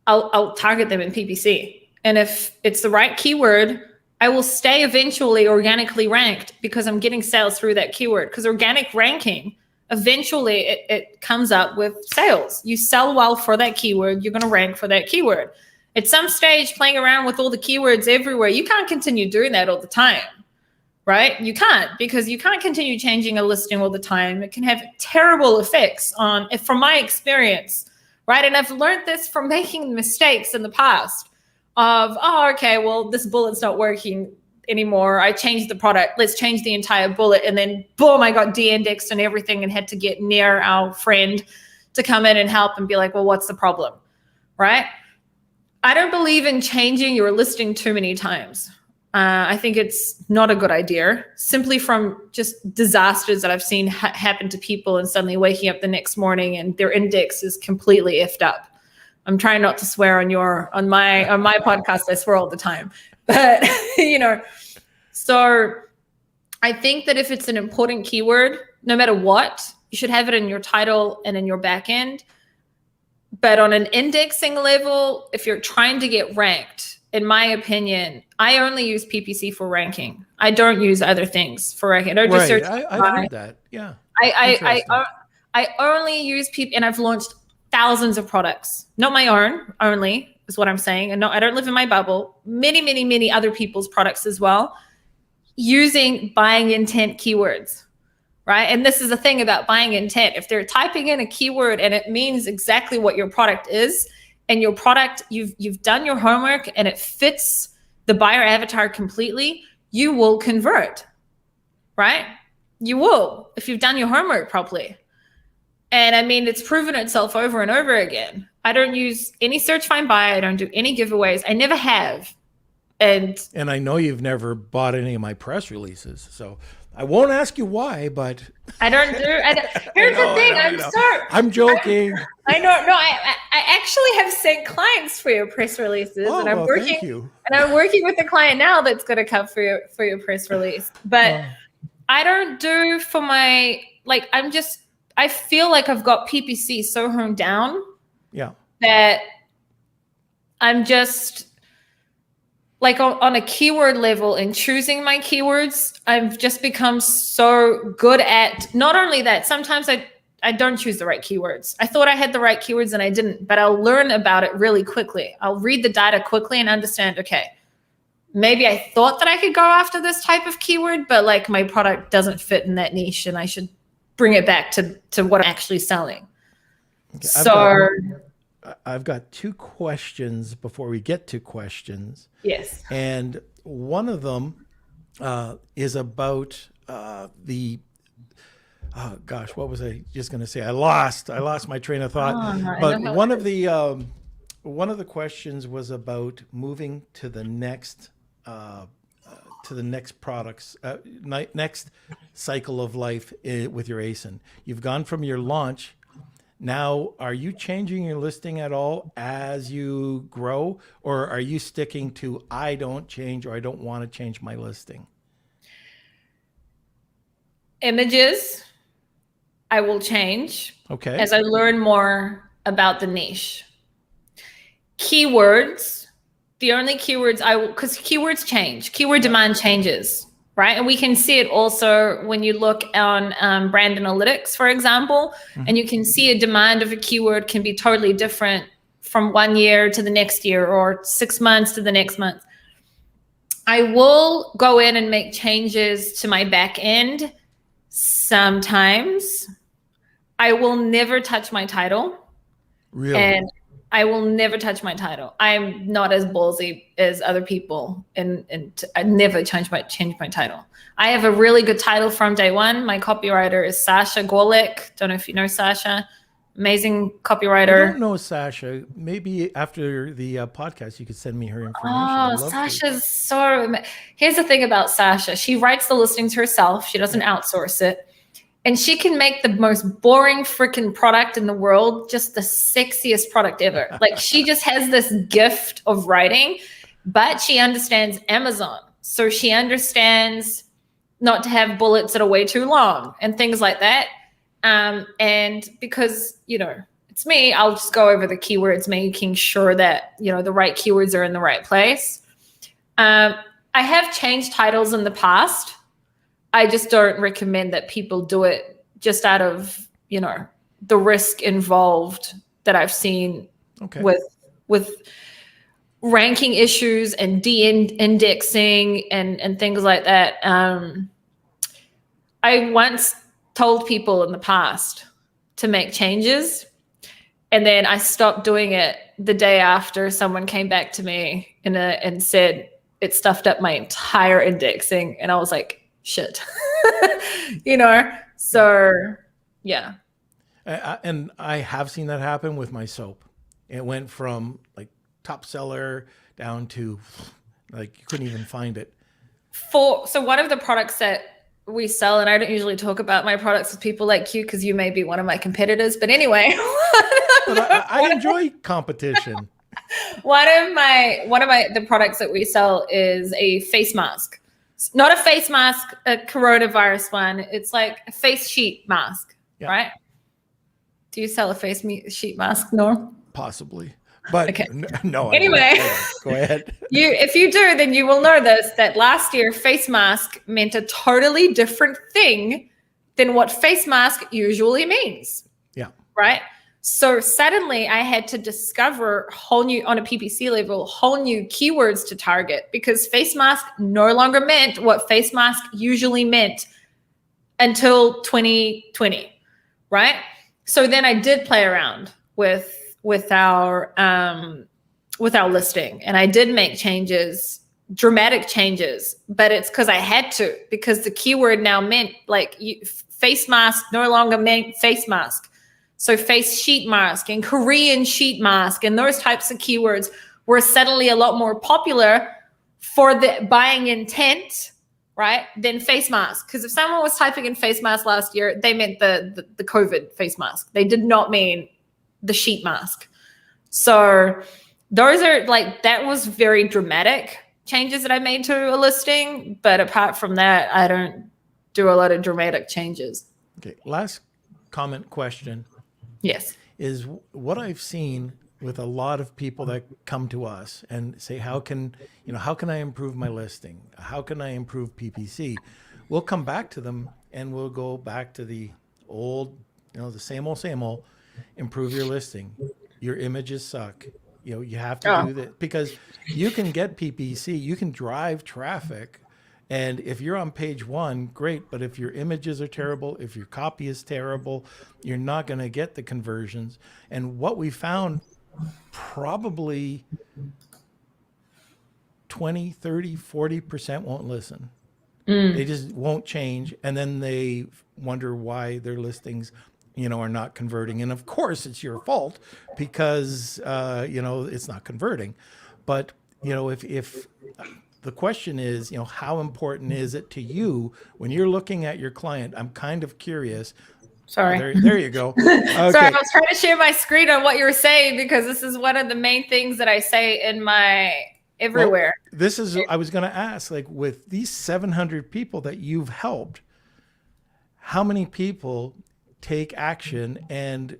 I'll target them in PPC. And if it's the right keyword, I will stay eventually organically ranked because I'm getting sales through that keyword. Because organic ranking, eventually it comes up with sales. You sell well for that keyword, you're going to rank for that keyword. At some stage, playing around with all the keywords everywhere, you can't continue doing that all the time, right? You can't, because you can't continue changing a listing all the time. It can have terrible effects on, from my experience, right? And I've learned this from making mistakes in the past of, oh, okay, well, this bullet's not working anymore. I changed the product. Let's change the entire bullet. And then boom, I got de-indexed and everything and had to get near our friend to come in and help and be like, well, what's the problem, right? I don't believe in changing your listing too many times. I think it's not a good idea, simply from just disasters that I've seen happen to people and suddenly waking up the next morning and their index is completely effed up. I'm trying not to swear on my podcast. I swear all the time, but you know, so I think that if it's an important keyword, no matter what, you should have it in your title and in your back end. But on an indexing level, if you're trying to get ranked, in my opinion, I only use PPC for ranking. I don't use other things for ranking. I don't just search. I've heard that. Yeah. I only use PPC, and I've launched thousands of products, not my own only, is what I'm saying. And no, I don't live in my bubble. Many, many, many other people's products as well, using buying intent keywords. Right. And this is the thing about buying intent. If they're typing in a keyword and it means exactly what your product is, and your product, you've done your homework and it fits the buyer avatar completely, you will convert. Right? You will, if you've done your homework properly. And I mean, it's proven itself over and over again. I don't use any search find buy. I don't do any giveaways. I never have. And I know you've never bought any of my press releases, so I won't ask you why, but I don't do. Here's the thing. I'm sorry. I'm joking. I know. No, I actually have sent clients for your press releases, and I'm working. Thank you. And I'm working with a client now that's going to come for your press release. But I don't do for my, like, I I feel like I've got PPC so honed down Yeah. that I'm just like on a keyword level and choosing my keywords, I've just become so good at, not only that, sometimes I don't choose the right keywords. I thought I had the right keywords and I didn't, but I'll learn about it really quickly. I'll read the data quickly and understand, okay, maybe I thought that I could go after this type of keyword, but like my product doesn't fit in that niche and I should bring it back to what I'm actually selling. Okay, I've got 2 questions before we get to questions. Yes. And one of them is about oh gosh, what was I just going to say? I lost my train of thought. But one of the questions was about moving to the next products, next cycle of life with your ASIN. You've gone from your launch. Now, are you changing your listing at all as you grow, or are you sticking to I don't change or I don't want to change my listing? Images, I will change as I learn more about the niche. Keywords, the only keywords because keywords change, keyword demand changes, right? And we can see it also when you look on brand analytics, for example, and you can see a demand of a keyword can be totally different from 1 year to the next year or 6 months to the next month. I will go in and make changes to my back end sometimes. I will never touch my title. Really? And I will never touch my title. I'm not as ballsy as other people, and I never change my title. I have a really good title from day one. My copywriter is Sasha Gorlick. Don't know if you know Sasha. Amazing copywriter. I don't know Sasha. Maybe after the podcast, you could send me her information. Oh, Sasha's so. Here's the thing about Sasha. She writes the listings herself. She doesn't outsource it. And she can make the most boring freaking product in the world just the sexiest product ever. Like she just has this gift of writing, but she understands Amazon. So she understands not to have bullets that are way too long and things like that. And because, it's me, I'll just go over the keywords, making sure that, the right keywords are in the right place. I have changed titles in the past. I just don't recommend that people do it just out of, the risk involved that I've seen with ranking issues and de-indexing and things like that. I once told people in the past to make changes, and then I stopped doing it the day after someone came back to me and said it stuffed up my entire indexing. And I was like, shit. So yeah. And I have seen that happen with my soap. It went from like top seller down to like you couldn't even find it. So one of the products that we sell, and I don't usually talk about my products with people like you because you may be one of my competitors, but anyway. I enjoy competition. One of the products that we sell is a face mask. Not a face mask, a coronavirus one. It's like a face sheet mask, right? Do you sell a face sheet mask, Norm? Possibly, but okay. No. Anyway, go ahead. If you do, then you will know that last year face mask meant a totally different thing than what face mask usually means. Yeah. Right. So suddenly I had to discover on a PPC level, whole new keywords to target because face mask no longer meant what face mask usually meant until 2020, right? So then I did play around with our listing, and I did make changes, dramatic changes, but it's because I had to, because the keyword now meant face mask no longer meant face mask. So face sheet mask and Korean sheet mask and those types of keywords were suddenly a lot more popular for the buying intent, right, than face mask. Because if someone was typing in face mask last year, they meant the COVID face mask. They did not mean the sheet mask. So those are that was very dramatic changes that I made to a listing. But apart from that, I don't do a lot of dramatic changes. Okay, last comment question Yes. is what I've seen with a lot of people that come to us and say, how can I improve my listing? How can I improve PPC? We'll come back to them and we'll go back to the old, the same old, improve your listing. Your images suck. You have to do that because you can get PPC, you can drive traffic. And if you're on page 1, great. But if your images are terrible, if your copy is terrible, you're not going to get the conversions. And what we found, probably 20, 30, 40% won't listen. They just won't change. And then they wonder why their listings, are not converting. And of course it's your fault because, it's not converting. But, if the question is, how important is it to you when you're looking at your client? I'm kind of curious. Sorry. There you go. Okay. Sorry, I was trying to share my screen on what you were saying because this is one of the main things that I say in my everywhere. Well, I was going to ask, like, with these 700 people that you've helped, how many people take action and,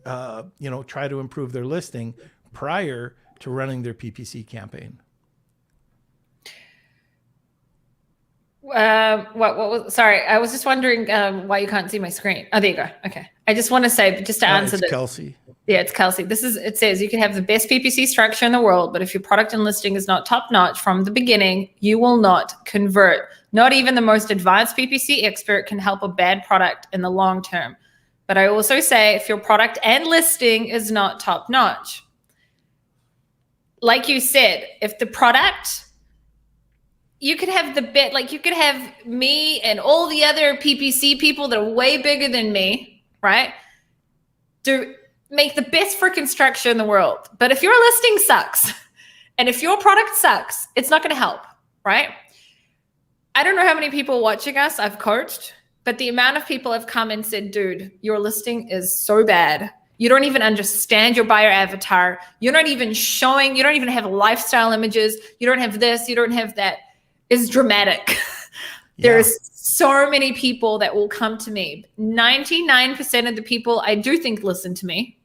try to improve their listing prior to running their PPC campaign? What was, sorry, I was just wondering why you can't see my screen. Oh, there you go. Okay. I just want to say, just to answer it's this. Kelsey. Yeah, it's Kelsey. It says you can have the best PPC structure in the world, but if your product and listing is not top notch from the beginning, you will not convert. Not even the most advanced PPC expert can help a bad product in the long term. But I also say if your product and listing is not top notch, like you said, if the product, you could have you could have me and all the other PPC people that are way bigger than me, right? To make the best freaking structure in the world. But if your listing sucks and if your product sucks, it's not going to help, right? I don't know how many people watching us I've coached, but the amount of people have come and said, dude, your listing is so bad. You don't even understand your buyer avatar. You're not even showing, you don't even have lifestyle images. You don't have this, you don't have that. It's dramatic. There's so many people that will come to me. 99% of the people I do think listen to me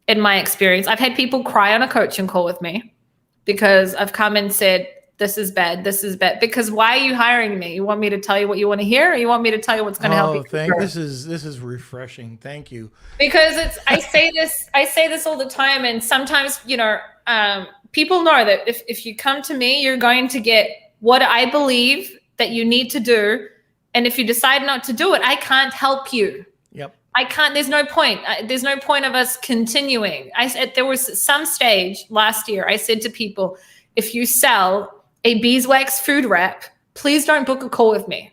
in my experience. I've had people cry on a coaching call with me because I've come and said, this is bad. This is bad. Because why are you hiring me? You want me to tell you what you want to hear, or you want me to tell you what's going to help you? This is refreshing. Thank you. Because I say this all the time, and sometimes people know that if you come to me, you're going to get what I believe that you need to do. And if you decide not to do it, I can't help you. Yep. I can't, there's no point. There's no point of us continuing. I said, there was some stage last year, I said to people, if you sell a beeswax food wrap, please don't book a call with me.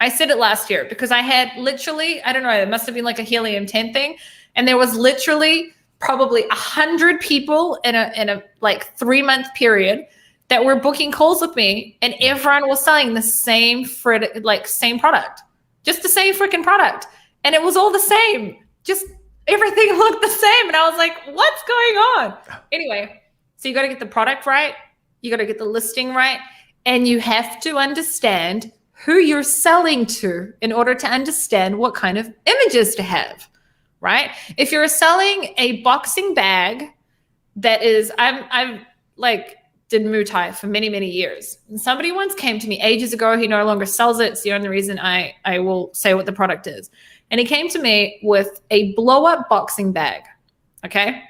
I said it last year because I had literally, I don't know, it must have been like a helium-10 thing. And there was literally probably 100 people in a like 3-month period that were booking calls with me, and everyone was selling the same product, just the same freaking product. And it was all the same, just everything looked the same. And I was like, what's going on? Anyway, so you got to get the product right. You got to get the listing right. And you have to understand who you're selling to in order to understand what kind of images to have, right? If you're selling a boxing bag that is, I've like, did Muay Thai for many, many years. And somebody once came to me ages ago. He no longer sells it. It's the only reason I will say what the product is. And he came to me with a blow-up boxing bag, okay?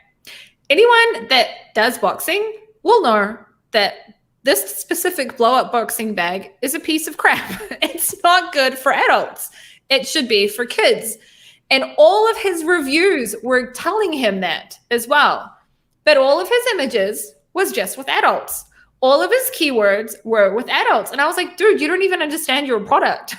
Anyone that does boxing will know that this specific blow-up boxing bag is a piece of crap. It's not good for adults. It should be for kids. And all of his reviews were telling him that as well. But all of his images was just with adults. All of his keywords were with adults. And I was like, dude, you don't even understand your product.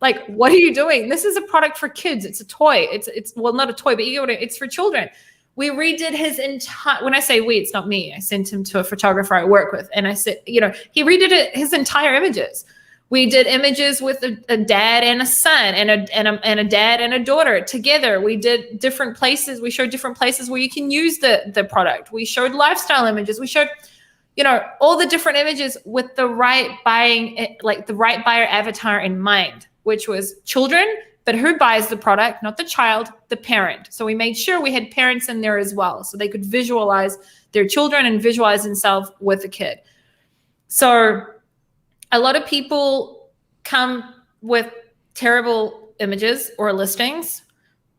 Like, what are you doing? This is a product for kids. It's a toy. It's well, not a toy, but it's for children. We redid his entire, when I say we, it's not me. I sent him to a photographer I work with. And I said, he redid his entire images. We did images with a dad and a son and a dad and a daughter together. We did different places. We showed different places where you can use the product. We showed lifestyle images. We showed, all the different images with the right buyer avatar in mind, which was children but who buys the product? Not the child, the parent. So we made sure we had parents in there as well, so they could visualize their children and visualize themselves with the kid. So a lot of people come with terrible images or listings,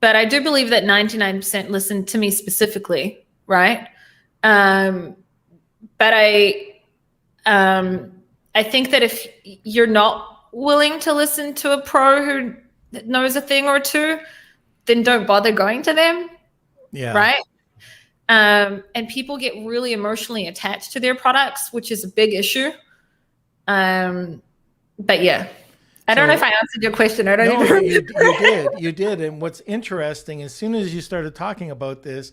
but I do believe that 99% listen to me specifically, right? But I think that if you're not willing to listen to a pro who knows a thing or two, then don't bother going to them. Yeah. Right. And people get really emotionally attached to their products, which is a big issue. But yeah, I don't know if I answered your question. I don't even remember. You did. And what's interesting, as soon as you started talking about this,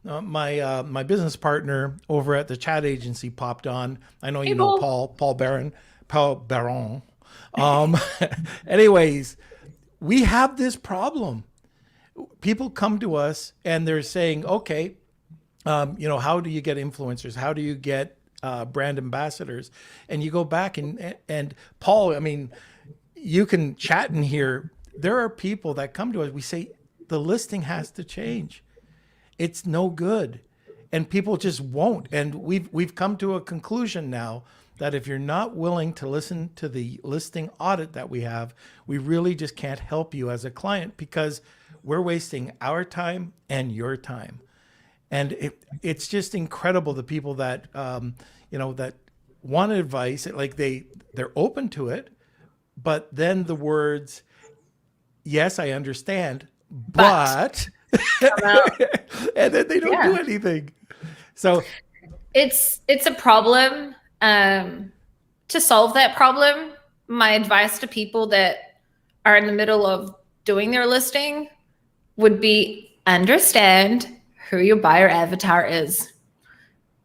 my business partner over at the chat agency popped on. I know you know Paul Baron. Anyways, we have this problem. People come to us and they're saying, okay, how do you get influencers? How do you get brand ambassadors? And you go back and Paul, I mean, you can chat in here. There are people that come to us. We say the listing has to change. It's no good. And people just won't. And we've come to a conclusion now that if you're not willing to listen to the listing audit that we have, we really just can't help you as a client, because we're wasting our time and your time. And it's just incredible, the people that, that want advice, like they're open to it, but then the words, yes, I understand, but and then they don't do anything. So it's a problem. To solve that problem, my advice to people that are in the middle of doing their listing would be understand who your buyer avatar is.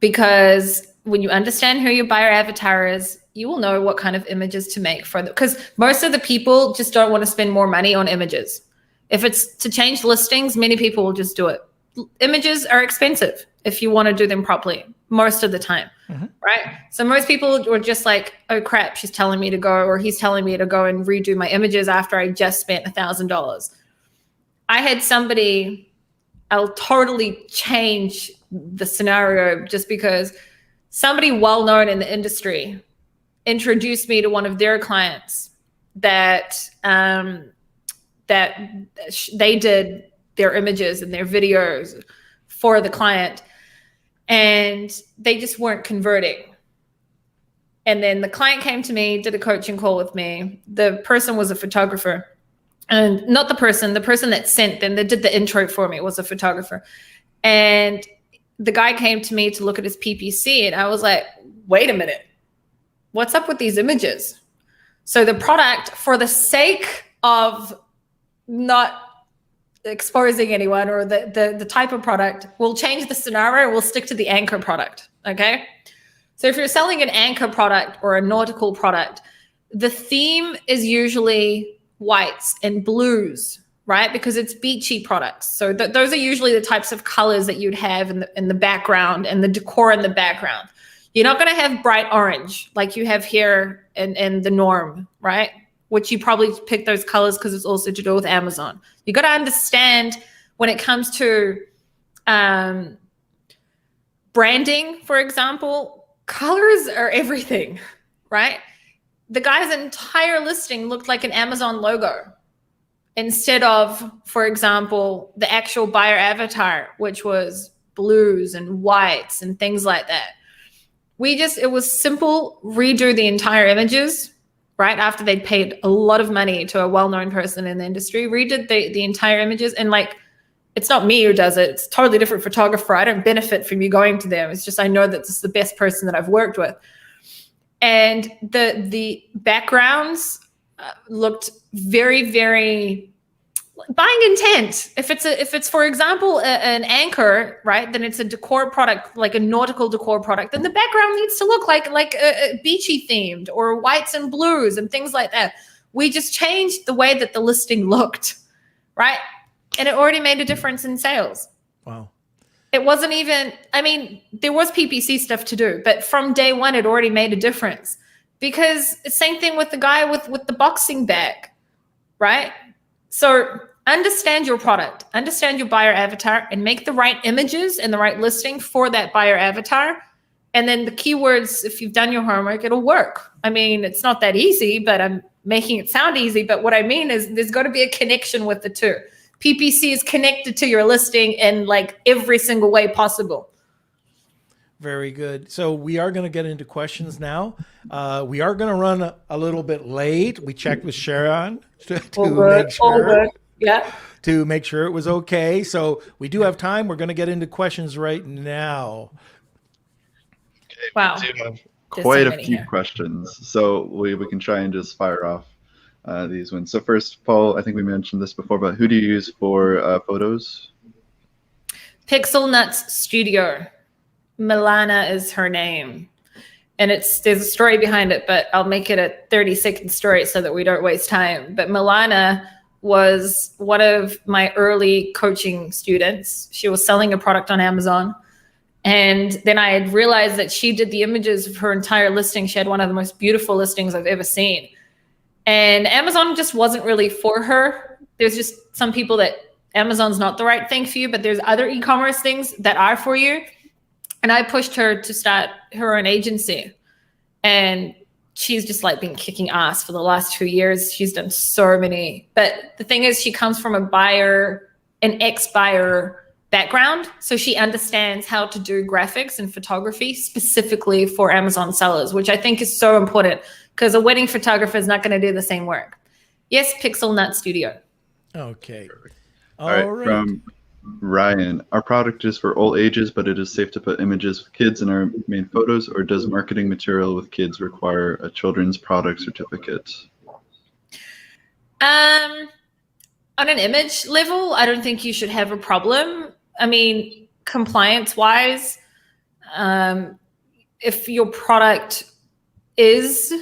Because when you understand who your buyer avatar is, you will know what kind of images to make for them. Because most of the people just don't want to spend more money on images. If it's to change listings, many people will just do it. Images are expensive if you want to do them properly most of the time, right? So most people were just like, oh crap, she's telling me to go, or he's telling me to go and redo my images after I just spent $1,000. I had somebody, I'll totally change the scenario just because somebody well-known in the industry introduced me to one of their clients that they did their images and their videos for the client, and they just weren't converting. And then the client came to me, did a coaching call with me. The person was a photographer, and not the person that sent them, that did the intro for me, was a photographer. And the guy came to me to look at his PPC, and I was like, wait a minute, what's up with these images? So the product, for the sake of not exposing anyone or the type of product, we'll change the scenario. We'll stick to the anchor product. Okay. So if you're selling an anchor product or a nautical product, the theme is usually whites and blues, right? Because it's beachy products. So those are usually the types of colors that you'd have in the background and the decor in the background. You're not going to have bright orange like you have here in the norm, right? Which you probably pick those colors because it's also to do with Amazon. You got to understand when it comes to branding, for example, colors are everything, right? The guy's entire listing looked like an Amazon logo instead of, for example, the actual buyer avatar, which was blues and whites and things like that. It was simple, redo the entire images, right after they'd paid a lot of money to a well-known person in the industry, redid the entire images. And like, it's not me who does it. It's a totally different photographer. I don't benefit from you going to them. It's just I know that this is the best person that I've worked with. And the backgrounds looked very, very buying intent. If it's for example an anchor, right, then it's a decor product, like a nautical decor product. Then the background needs to look like a beachy themed or whites and blues and things like that. We just changed the way that the listing looked, right, and it already made a difference in sales. Wow. It wasn't even. I mean, there was PPC stuff to do, but from day one, it already made a difference. Because same thing with the guy with the boxing bag, right? So understand your product, understand your buyer avatar, and make the right images and the right listing for that buyer avatar. And then the keywords, if you've done your homework, it'll work. I mean, it's not that easy, but I'm making it sound easy. But what I mean is there's got to be a connection with the two. PPC is connected to your listing in like every single way possible. Very good. So we are going to get into questions now. We are going to run a little bit late. We checked with Sharon to make sure it was okay. So we do have time. We're going to get into questions right now. Wow. We do have quite a few questions. So we can try and just fire off these ones. So first, Paul, I think we mentioned this before, but who do you use for photos? Pixel Nuts Studio. Milana is her name. And there's a story behind it, but I'll make it a 30-second story so that we don't waste time. But Milana was one of my early coaching students. She was selling a product on Amazon. And then I had realized that she did the images of her entire listing. She had one of the most beautiful listings I've ever seen. And Amazon just wasn't really for her. There's just some people that Amazon's not the right thing for you, but there's other e-commerce things that are for you. And I pushed her to start her own agency. And she's just like been kicking ass for the last 2 years. She's done so many. But the thing is, she comes from an ex-buyer background. So she understands how to do graphics and photography specifically for Amazon sellers, which I think is so important because a wedding photographer is not going to do the same work. Yes, Pixel Nut Studio. Okay. All right. From Ryan, our product is for all ages, but it is safe to put images of kids in our main photos, or does marketing material with kids require a children's product certificate? On an image level, I don't think you should have a problem. I mean, compliance-wise, if your product is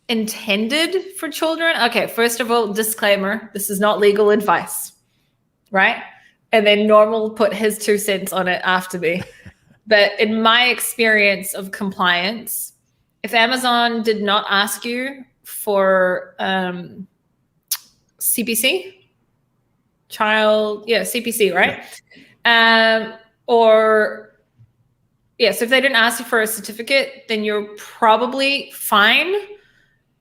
intended for children, okay, first of all, disclaimer, this is not legal advice, right? And then Normal put his 2 cents on it after me. But in my experience of compliance, if Amazon did not ask you for CPC, CPC, right? So if they didn't ask you for a certificate, then you're probably fine.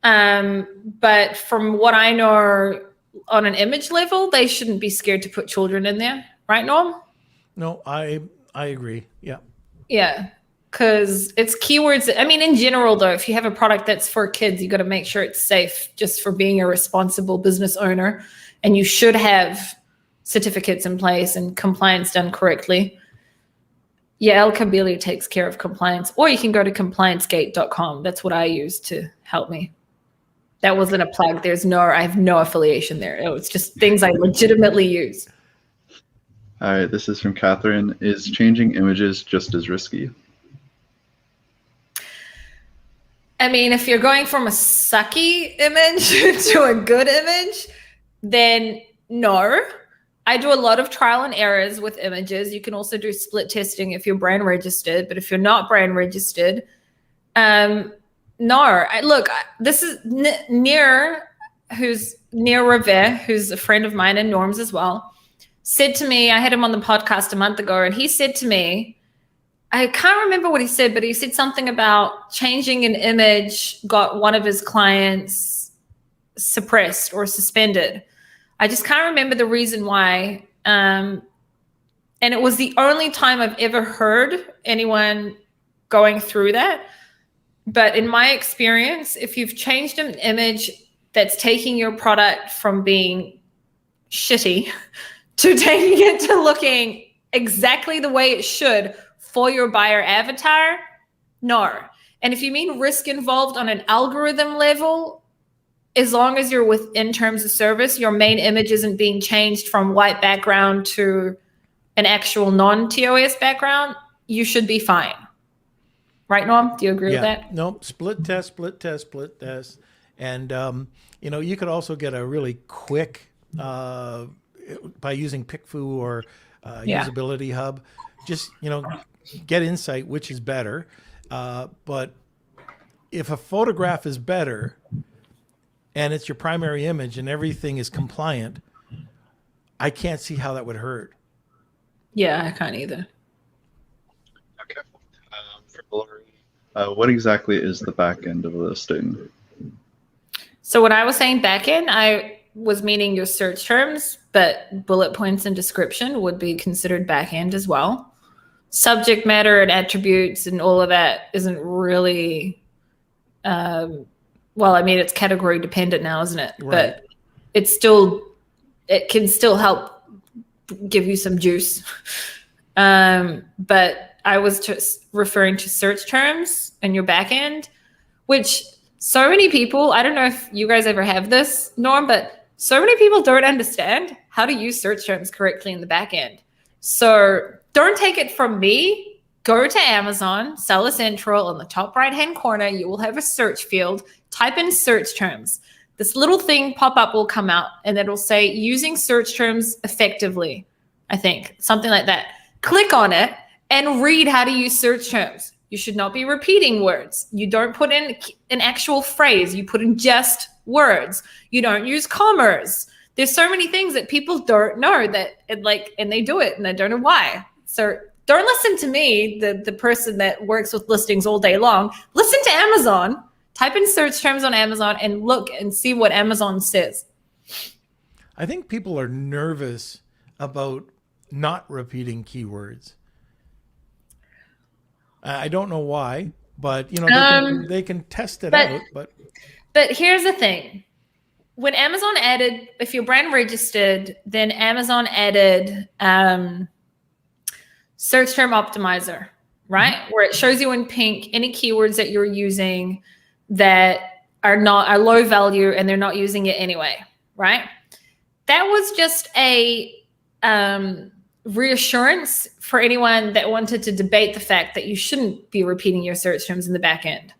But from what I know, on an image level, they shouldn't be scared to put children in there, right, Norm? No, I agree. Yeah. Yeah, because it's keywords. I mean, in general, though, if you have a product that's for kids, you got to make sure it's safe just for being a responsible business owner. And you should have certificates in place and compliance done correctly. Yeah, El Cabello takes care of compliance. Or you can go to compliancegate.com. That's what I use to help me. That wasn't a plug. I have no affiliation there. It was just things I legitimately use. All right, this is from Catherine. Is changing images just as risky? I mean, if you're going from a sucky image to a good image, then no. I do a lot of trial and errors with images. You can also do split testing if you're brand registered, but if you're not brand registered, no. This is Nir Revere, who's a friend of mine and Norm's as well, said to me, I had him on the podcast a month ago, and he said to me, I can't remember what he said, but he said something about changing an image got one of his clients suppressed or suspended. I just can't remember the reason why. And it was the only time I've ever heard anyone going through that. But in my experience, if you've changed an image that's taking your product from being shitty to taking it to looking exactly the way it should for your buyer avatar, no. And if you mean risk involved on an algorithm level, as long as you're within terms of service, your main image isn't being changed from white background to an actual non-TOS background, you should be fine. Right, Norm? Do you agree with that? No, split test. And, you could also get a really quick, by using PickFu or Usability Hub, just, get insight, which is better. But if a photograph is better and it's your primary image and everything is compliant, I can't see how that would hurt. Yeah, I can't either. Okay. For Lori, what exactly is the back end of a listing? So when I was saying backend, I was meaning your search terms, but bullet points and description would be considered backend as well. Subject matter and attributes and all of that isn't really, well, I mean, it's category dependent now, isn't it? Right. But it can still help give you some juice. But I was just referring to search terms and your backend, which so many people, I don't know if you guys ever have this, Norm, but so many people don't understand how to use search terms correctly in the back end. So don't take it from me. Go to Amazon, Seller Central, on the top right-hand corner, you will have a search field. Type in search terms. This little thing pop-up will come out and it'll say using search terms effectively, I think, something like that. Click on it and read how to use search terms. You should not be repeating words. You don't put in an actual phrase. You put in just words. You don't use commas. There's so many things that people don't know and they do it and I don't know why. So don't listen to me, the person that works with listings all day long. Listen to Amazon. Type in search terms on Amazon and look and see what Amazon says. I think people are nervous about not repeating keywords. I don't know why, but they can test it out. But here's the thing. When Amazon added, if you're brand registered, then Amazon added search term optimizer, right? Mm-hmm. Where it shows you in pink any keywords that you're using that are low value and they're not using it anyway, right? That was just a reassurance for anyone that wanted to debate the fact that you shouldn't be repeating your search terms in the back end.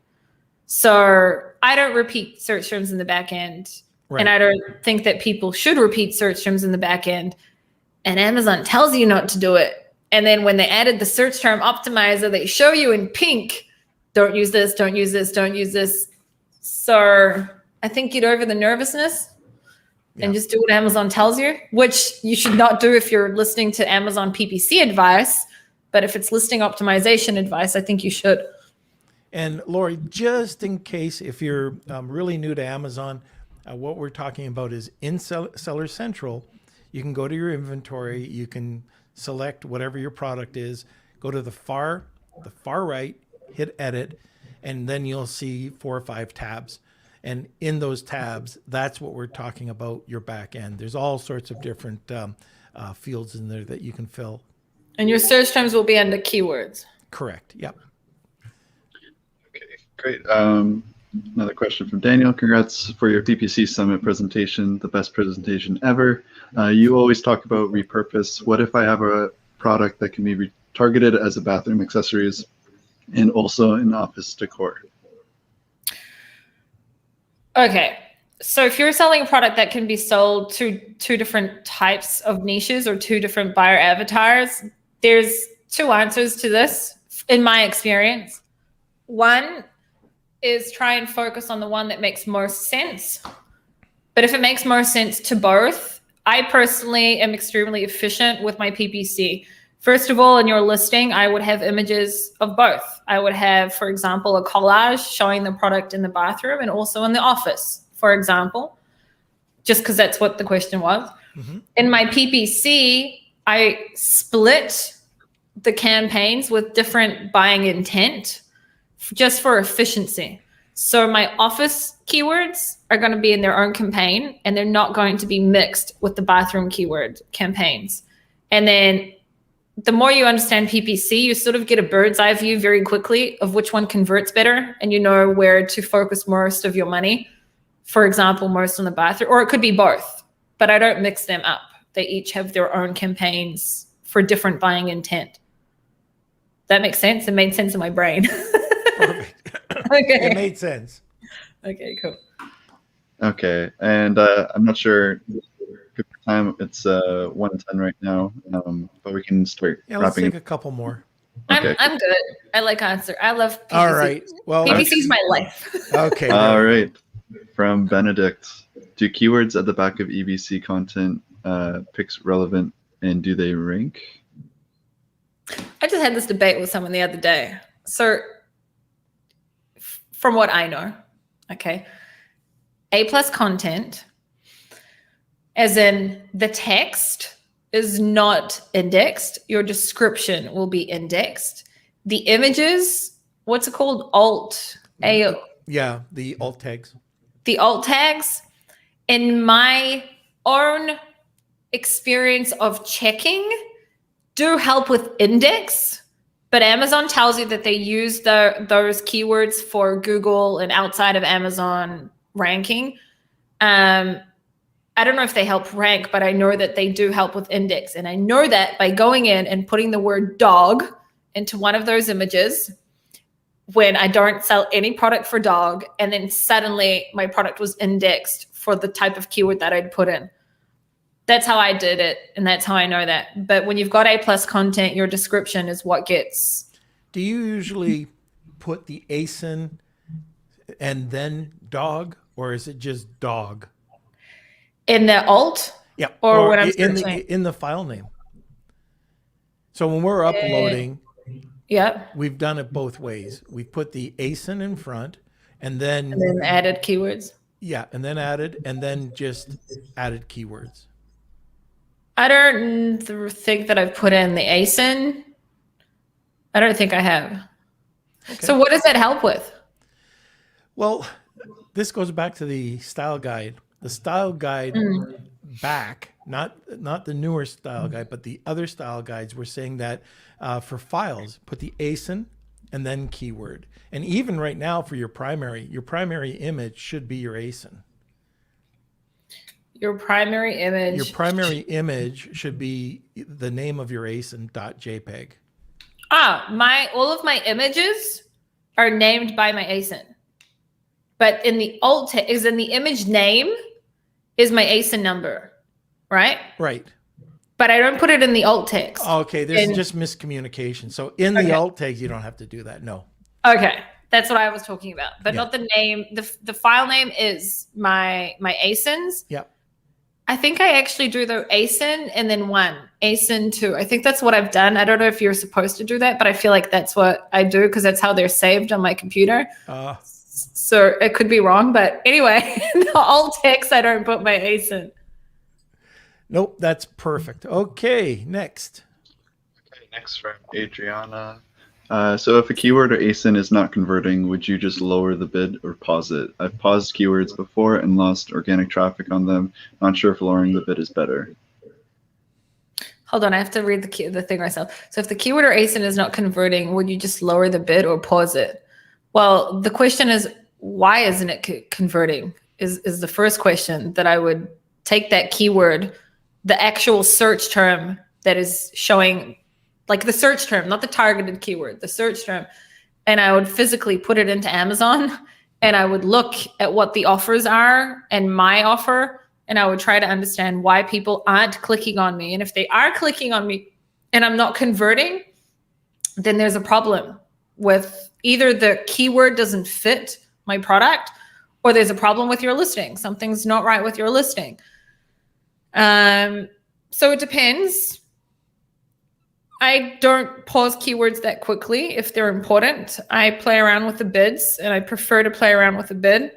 So I don't repeat search terms in the back end. Right. And I don't think that people should repeat search terms in the back end. And Amazon tells you not to do it. And then when they added the search term optimizer, they show you in pink, don't use this, don't use this, don't use this. So I think get over the nervousness. Yeah. And just do what Amazon tells you, which you should not do if you're listening to Amazon PPC advice. But if it's listing optimization advice, I think you should. And Lori, just in case, if you're really new to Amazon, what we're talking about is in Seller Central, you can go to your inventory, you can select whatever your product is, go to the far right, hit edit, and then you'll see 4 or 5 tabs. And in those tabs, that's what we're talking about, your back end. There's all sorts of different fields in there that you can fill. And your search terms will be under keywords. Correct. Yep. Okay, great. Another question from Daniel. Congrats for your PPC Summit presentation, the best presentation ever. You always talk about repurpose. What if I have a product that can be targeted as a bathroom accessories and also in office decor? Okay, so if you're selling a product that can be sold to 2 different types of niches or 2 different buyer avatars, there's 2 answers to this in my experience. One is try and focus on the one that makes most sense. But if it makes most sense to both, I personally am extremely efficient with my PPC. First of all, in your listing, I would have images of both. I would have, for example, a collage showing the product in the bathroom and also in the office, for example, just because that's what the question was. Mm-hmm. In my PPC, I split the campaigns with different buying intent just for efficiency. So my office keywords are going to be in their own campaign and they're not going to be mixed with the bathroom keyword campaigns. And then the more you understand PPC, you sort of get a bird's eye view very quickly of which one converts better and you know where to focus most of your money. For example, most on the bathroom, or it could be both, but I don't mix them up. They each have their own campaigns for different buying intent. That makes sense? It made sense in my brain. Perfect. Okay. It made sense. Okay, cool. Okay, and I'm not sure good time. It's 1:10 right now, but we can start let's wrapping. take a couple more. Okay. I'm good. I like answer. I love PPC. All right. Well, PPC is my life. Okay. All right. From Benedict, do keywords at the back of EBC content picks relevant, and do they rank? I just had this debate with someone the other day. So from what I know, okay, A+ content, as in the text is not indexed, your description will be indexed. The images, what's it called? Yeah, the alt tags. The alt tags, in my own experience of checking, do help with index, but Amazon tells you that they use those keywords for Google and outside of Amazon ranking. I don't know if they help rank, but I know that they do help with index. And I know that by going in and putting the word dog into one of those images when I don't sell any product for dog, and then suddenly my product was indexed for the type of keyword that I'd put in. That's how I did it, and that's how I know that. But when you've got A+ content, your description is what gets. Do you usually put the ASIN and then dog, or is it just dog? In the alt? Yeah. Or when I'm in the file name. So when we're uploading, we've done it both ways. We put the ASIN in front and then added keywords. Yeah, and then just added keywords. I don't think that I've put in the ASIN. I don't think I have. Okay. So what does that help with? Well, this goes back to the style guide. The style guide back, not the newer style guide, but the other style guides were saying that for files, put the ASIN and then keyword. And even right now for your primary image should be your ASIN. Your primary image should be the name of your ASIN.jpg. All of my images are named by my ASIN. But in the alt is in the image name is my ASIN number, right? Right. But I don't put it in the alt text. Okay, there's just miscommunication. So in the alt tags, you don't have to do that. No. Okay, that's what I was talking about, but not the name. The file name is my ASINs. Yeah. I think I actually do the ASIN and then ASIN 2. I think that's what I've done. I don't know if you're supposed to do that, but I feel like that's what I do because that's how they're saved on my computer. So it could be wrong, but anyway, the alt text, I don't put my ASIN. Nope, that's perfect. Okay, next. Okay, next from Adriana. So if a keyword or ASIN is not converting, would you just lower the bid or pause it? I've paused keywords before and lost organic traffic on them. Not sure if lowering the bid is better. Hold on, I have to read the thing myself. So if the keyword or ASIN is not converting, would you just lower the bid or pause it? Well, the question is, why isn't it converting? Is the first question that I would take that keyword, the actual search term that is showing, like the search term, not the targeted keyword, the search term, and I would physically put it into Amazon and I would look at what the offers are and my offer, and I would try to understand why people aren't clicking on me. And if they are clicking on me and I'm not converting, then there's a problem with either the keyword doesn't fit my product or there's a problem with your listing. Something's not right with your listing. So it depends. I don't pause keywords that quickly if they're important. I play around with the bids and I prefer to play around with the bid.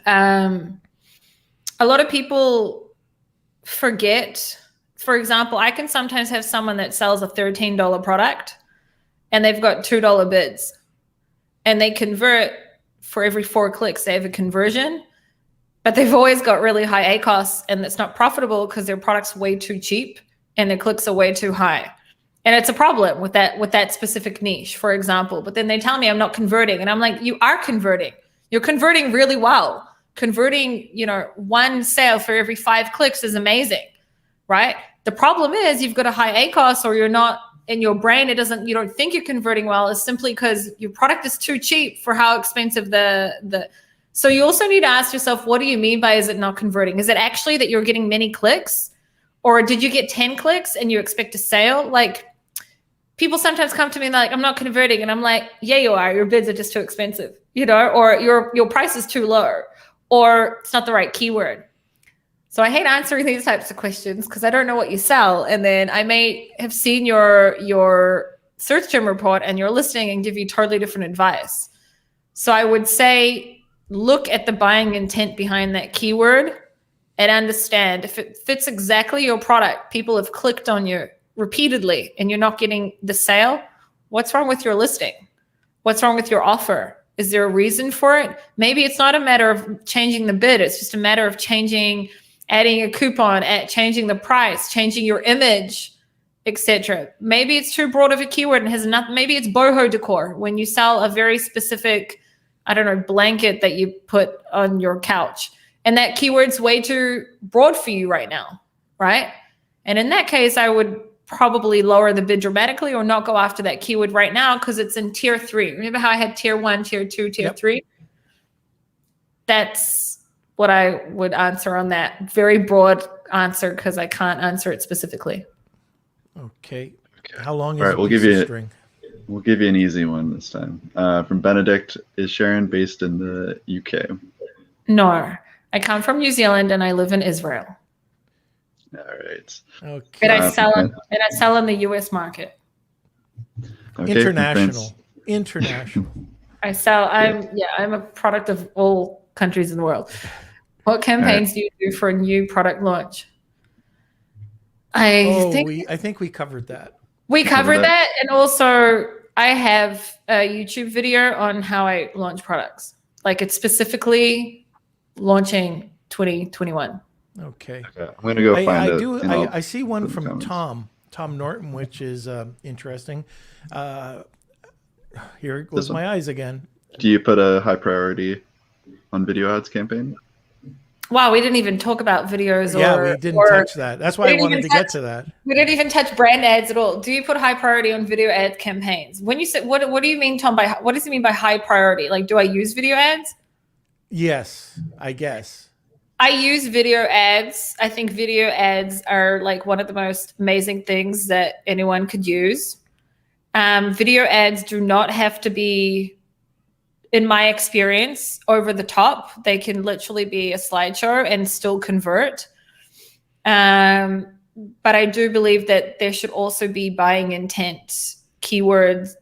A lot of people forget, for example, I can sometimes have someone that sells a $13 product and they've got $2 bids and they convert for every 4 clicks. They have a conversion, but they've always got really high ACOS and it's not profitable because their product's way too cheap and their clicks are way too high. And it's a problem with that specific niche, for example. But then they tell me I'm not converting. And I'm like, you are converting. You're converting really well. Converting, 1 sale for every 5 clicks is amazing, right? The problem is you've got a high ACOS or you're not, in your brain, you don't think you're converting well. It's simply because your product is too cheap for how expensive so you also need to ask yourself, what do you mean by is it not converting? Is it actually that you're getting many clicks? Or did you get 10 clicks and you expect a sale? Like, people sometimes come to me and they're like, I'm not converting. And I'm like, yeah, you are. Your bids are just too expensive, or your price is too low, or it's not the right keyword. So I hate answering these types of questions because I don't know what you sell. And then I may have seen your search term report and your listing and give you totally different advice. So I would say, look at the buying intent behind that keyword and understand if it fits exactly your product. People have clicked on you repeatedly and you're not getting the sale. What's wrong with your listing? What's wrong with your offer? Is there a reason for it? Maybe it's not a matter of changing the bid. It's just a matter of adding a coupon, changing the price, changing your image, etc. Maybe it's too broad of a keyword and has nothing. Maybe it's boho decor when you sell a very specific, I don't know, blanket that you put on your couch. And that keyword's way too broad for you right now, right? And in that case, I would probably lower the bid dramatically or not go after that keyword right now because it's in tier 3. Remember how I had tier 1, tier 2, tier 3? That's what I would answer on that. Very broad answer because I can't answer it specifically. Okay. How long is All right, a piece of string? We'll give you an easy one this time. From Benedict, is Sharon based in the UK? No, I come from New Zealand and I live in Israel. All right. Okay. And I sell in the US market. Okay, International. I'm a product of all countries in the world. What campaigns do you do for a new product launch? I think we covered that. We covered that, and also I have a YouTube video on how I launch products. Like it's specifically launching 2021. Okay. I'm going to go find it. I see one from Tom Norton, which is interesting. Here goes my eyes again. Do you put a high priority on video ads campaign? Wow, we didn't even talk about videos. We didn't touch that. That's why I wanted to get to that. We didn't even touch brand ads at all. Do you put high priority on video ad campaigns? When you say, what do you mean, Tom? What does it mean by high priority? Like, do I use video ads? Yes, I guess. I use video ads. I think video ads are like one of the most amazing things that anyone could use. Video ads do not have to be, in my experience, over the top. They can literally be a slideshow and still convert. But I do believe that there should also be buying intent keywords.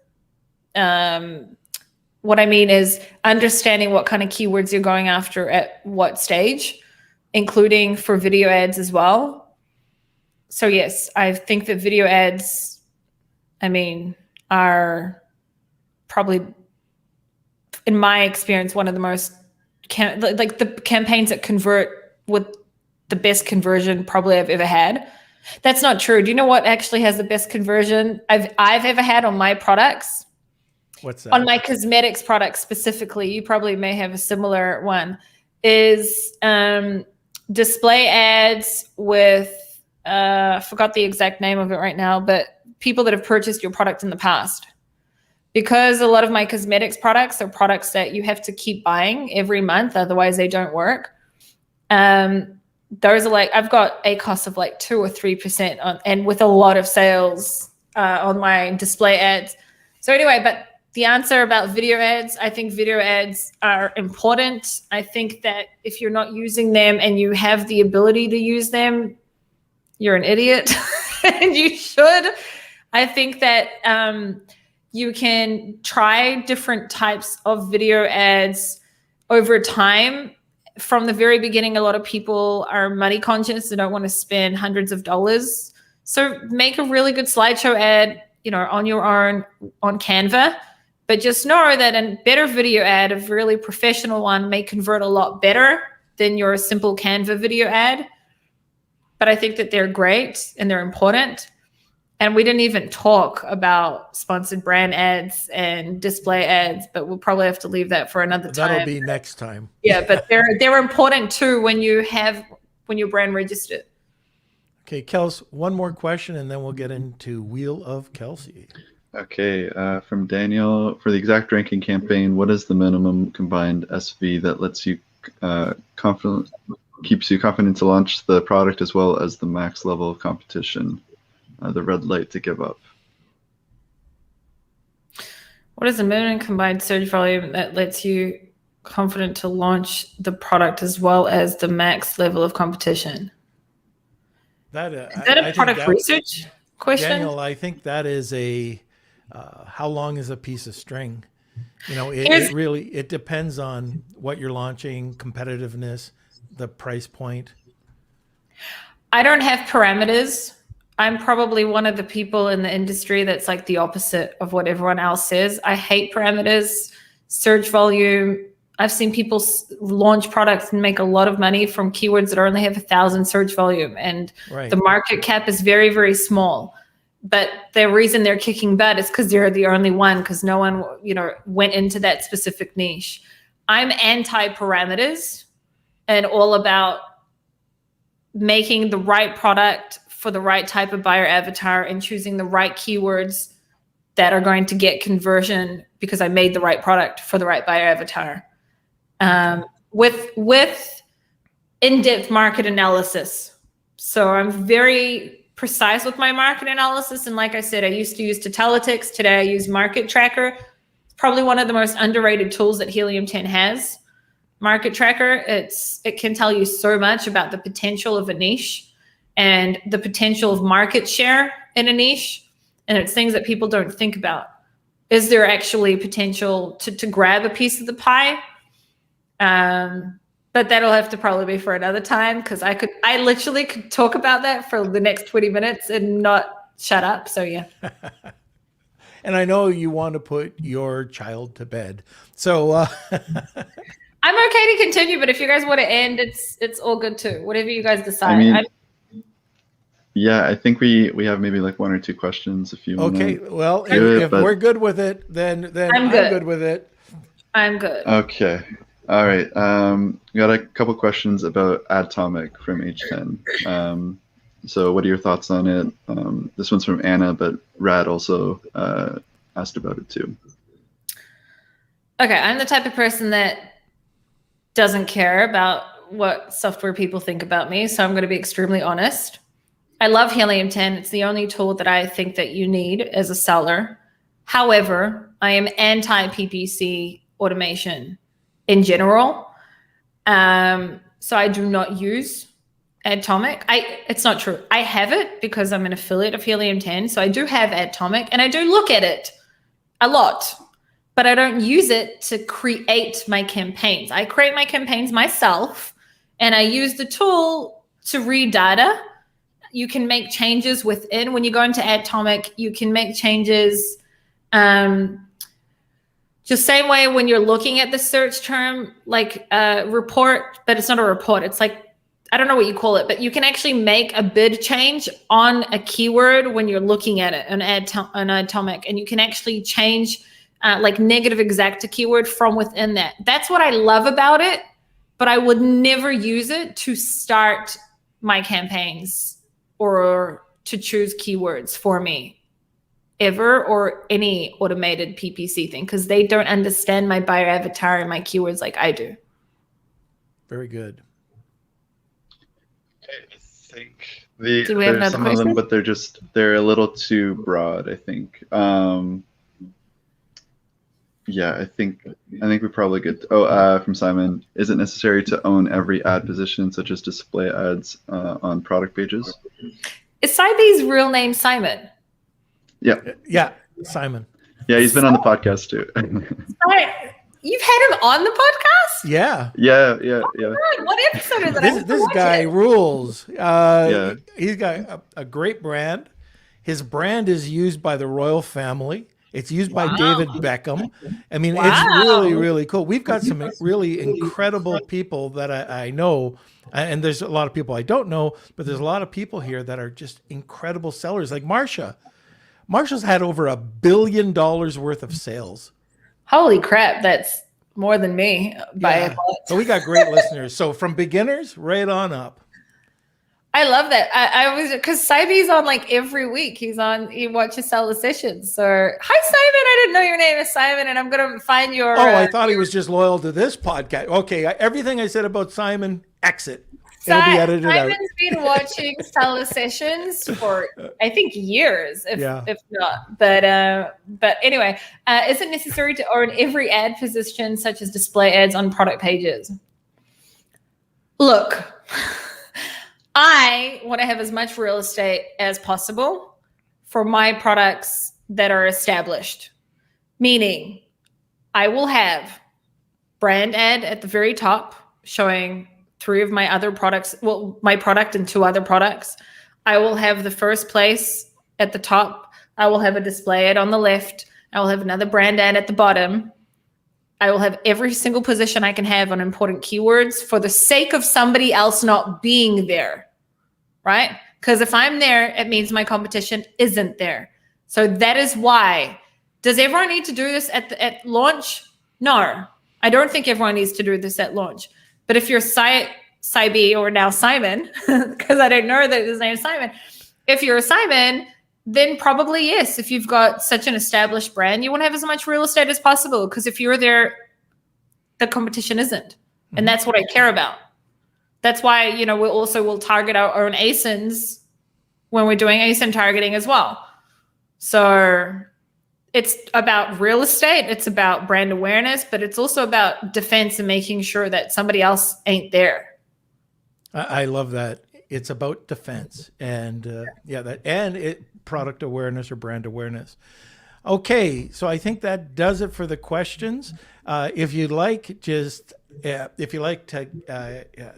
What I mean is understanding what kind of keywords you're going after at what stage, including for video ads as well. So yes, I think that video ads, are probably, in my experience, one of the most the campaigns that convert with the best conversion probably I've ever had. That's not true. Do you know what actually has the best conversion I've ever had on my products? What's that? On my cosmetics products specifically, you probably may have a similar one, is display ads with, I forgot the exact name of it right now, but people that have purchased your product in the past. Because a lot of my cosmetics products are products that you have to keep buying every month, otherwise they don't work. Those are like, I've got a cost of like 2 or 3% on, and with a lot of sales on my display ads. So anyway, but the answer about video ads, I think video ads are important. I think that if you're not using them and you have the ability to use them, you're an idiot and you should. I think that you can try different types of video ads over time. From the very beginning, a lot of people are money conscious. They don't want to spend hundreds of dollars. So make a really good slideshow ad, on your own on Canva. But just know that a better video ad, a really professional one, may convert a lot better than your simple Canva video ad. But I think that they're great and they're important. And we didn't even talk about sponsored brand ads and display ads, but we'll probably have to leave that for another time. That'll be next time. Yeah, but they're important too when you're brand registered. Okay, Kels, one more question and then we'll get into Wheel of Kelsey. Okay, from Daniel, for the exact ranking campaign, what is the minimum combined SV that lets you keeps you confident to launch the product as well as the max level of competition? The red light to give up. What is the minimum combined search volume that lets you confident to launch the product as well as the max level of competition? That Is that a product research question? Daniel, I think that is a how long is a piece of string? It really depends on what you're launching, competitiveness, the price point. I don't have parameters. I'm probably one of the people in the industry that's like the opposite of what everyone else says. I hate parameters, search volume. I've seen people launch products and make a lot of money from keywords that only have 1,000 search volume, and Right. the market cap is very, very small. But the reason they're kicking butt is because they're the only one, because no one, went into that specific niche. I'm anti-parameters and all about making the right product for the right type of buyer avatar and choosing the right keywords that are going to get conversion because I made the right product for the right buyer avatar. With in-depth market analysis. So I'm very precise with my market analysis. And like I said, I used to use Totalitics. Today I use Market Tracker. It's probably one of the most underrated tools that Helium 10 has. Market Tracker, it can tell you so much about the potential of a niche and the potential of market share in a niche. And it's things that people don't think about. Is there actually potential to grab a piece of the pie? But that'll have to probably be for another time, because I literally could talk about that for the next 20 minutes and not shut up. So yeah. And I know you want to put your child to bed. So I'm okay to continue, but if you guys want to end, it's all good too. Whatever you guys decide. Yeah, I think we have maybe like one or two questions if you want. Okay, well, if we're good with it, then I'm good with it. I'm good. Okay. All right. Got a couple questions about Atomic from H10. So what are your thoughts on it? This one's from Anna, but Rad also asked about it too. Okay, I'm the type of person that doesn't care about what software people think about me, so I'm going to be extremely honest. I love Helium 10. It's the only tool that I think that you need as a seller. However, I am anti-PPC automation in general. So I do not use Atomic. It's not true. I have it because I'm an affiliate of Helium 10. So I do have Atomic and I do look at it a lot, but I don't use it to create my campaigns. I create my campaigns myself and I use the tool to read data. You can make changes within. When you go into Atomic, you can make changes just same way when you're looking at the search term, like a report, but it's not a report. It's like, I don't know what you call it, but you can actually make a bid change on a keyword when you're looking at it, an Atomic, and you can actually change like negative exacta keyword from within that. That's what I love about it, but I would never use it to start my campaigns or to choose keywords for me ever, or any automated PPC thing, because they don't understand my buyer avatar and my keywords like I do. Very good. I think there's another some question? of them, but they're a little too broad, I think. Yeah, I think we're probably good. From Simon, is it necessary to own every ad position, such as display ads on product pages? Is Saibi's real name Simon? Yeah, Simon. Yeah, he's been on the podcast too. You've had him on the podcast? Yeah. Yeah. God, what episode is it? This guy rules. Yeah. He's got a great brand. His brand is used by the royal family. It's used by David Beckham. I mean, it's really, really cool. We've got some really incredible people that I know, and there's a lot of people I don't know, but there's a lot of people here that are just incredible sellers, like Marsha. Marsha's had over $1 billion worth of sales. Holy crap, that's more than me by a lot. So we got great listeners. So from beginners right on up. I love that. I was, because Saibi's on like every week. He watches Seller Sessions. So hi Simon, I didn't know your name is Simon, and I'm gonna find your I thought he was just loyal to this podcast. Okay, everything I said about Simon, exit. It'll be edited out. Simon's been watching seller sessions for I think years, if not. But anyway, is it necessary to own every ad position, such as display ads on product pages? Look, I want to have as much real estate as possible for my products that are established, meaning I will have brand ad at the very top showing 3 of my other products, well, my product and 2 other products. I will have the first place at the top. I will have a display ad on the left. I will have another brand ad at the bottom. I will have every single position I can have on important keywords for the sake of somebody else not being there, right? Because if I'm there, it means my competition isn't there. So that is why. Does everyone need to do this at launch? No, I don't think everyone needs to do this at launch. But if you're Sybe or now Simon, because I don't know that his name is Simon, if you're a Simon, then probably yes. If you've got such an established brand, you want to have as much real estate as possible, because if you're there, the competition isn't. And that's what I care about. That's why, we'll target our own ASINs when we're doing ASIN targeting as well. So it's about real estate, it's about brand awareness, but it's also about defense and making sure that somebody else ain't there. I love that. It's about defense and product awareness or brand awareness. Okay, so I think that does it for the questions. If you'd like,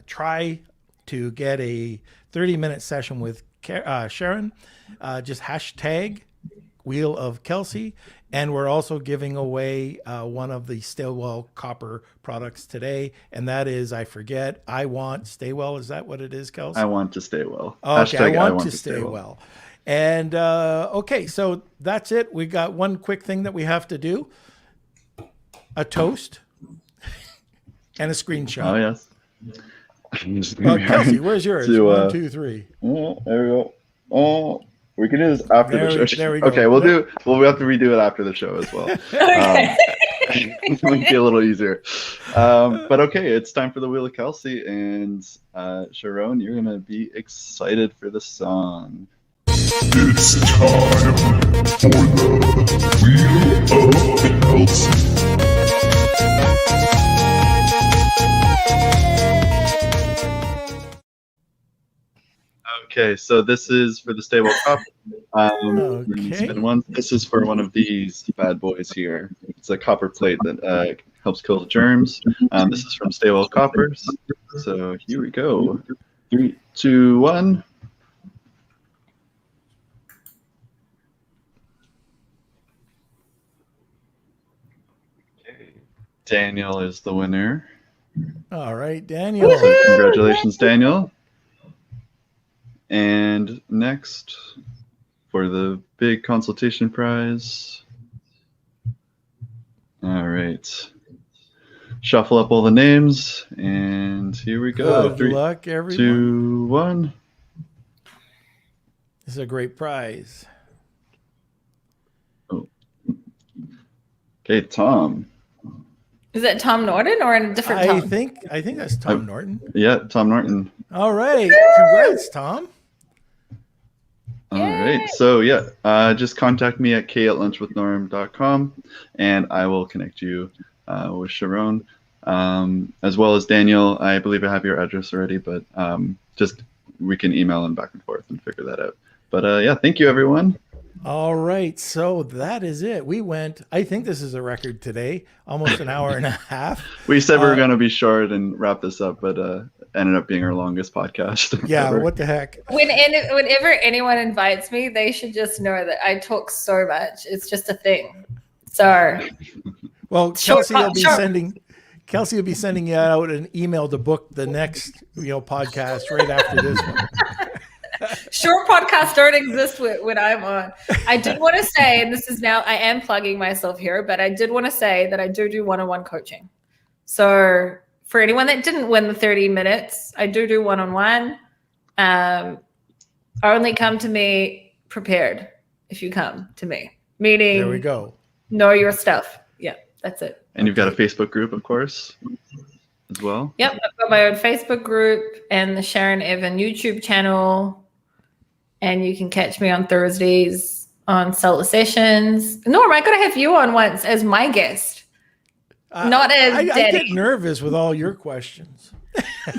try to get a 30-minute session with Sharon, just hashtag Wheel of Kelsey, and we're also giving away one of the Staywell copper products today, and that is, I want Staywell. Is that what it is, Kelsey? I want to stay well. Okay, I want to stay well. And okay, so that's it. We got one quick thing that we have to do: a toast and a screenshot. Oh yes. Kelsey, where's yours? 1, 2, 3. Oh, there we go. Oh. We can do this after the show. There we go. Okay, we have to redo it after the show as well. It might be a little easier. But okay, it's time for the Wheel of Kelsey, and Sharon, you're gonna be excited for the song. It's time for the Wheel of Kelsey. Okay, so this is for the Staywell Cup. Okay. Spin one. This is for one of these bad boys here. It's a copper plate that helps kill the germs. This is from Staywell Coppers. So here we go. 3, 2, 1. Okay. Daniel is the winner. All right, Daniel. So congratulations, Daniel. And next, for the big consultation prize. All right. Shuffle up all the names, and here we go. Good luck, everyone. 2, 1. This is a great prize. Oh. Okay, Tom. Is that Tom Norton or a different Tom? I think that's Tom Norton. Yeah, Tom Norton. All right. Congrats, Tom. All right. So yeah, just contact me at k@lunchwithnorm.com, and I will connect you with Sharon, as well as Daniel. I believe I have your address already, but just we can email him back and forth and figure that out. But yeah, thank you, everyone. All right. So that is it. We went, I think this is a record today, almost an hour and a half. We said we were going to be short and wrap this up, but ended up being our longest podcast. Yeah, ever. what the heck? Whenever anyone invites me, they should just know that I talk so much. It's just a thing. So, well, Kelsey will be sending you out an email to book the next podcast right after this one. Short podcasts don't exist when I'm on. I did want to say, and this is now, I am plugging myself here, but I did want to say that I do one-on-one coaching. So for anyone that didn't win the 30 minutes, I do one-on-one. Only come to me prepared if you come to me. Meaning, there we go. Know your stuff. Yeah, that's it. And you've got a Facebook group, of course. as well. Yep, I've got my own Facebook group and the Sharon Evan YouTube channel. And you can catch me on Thursdays on Seller Sessions. Norm, I got to have you on once as my guest. Not as I Daddy. get nervous with all your questions.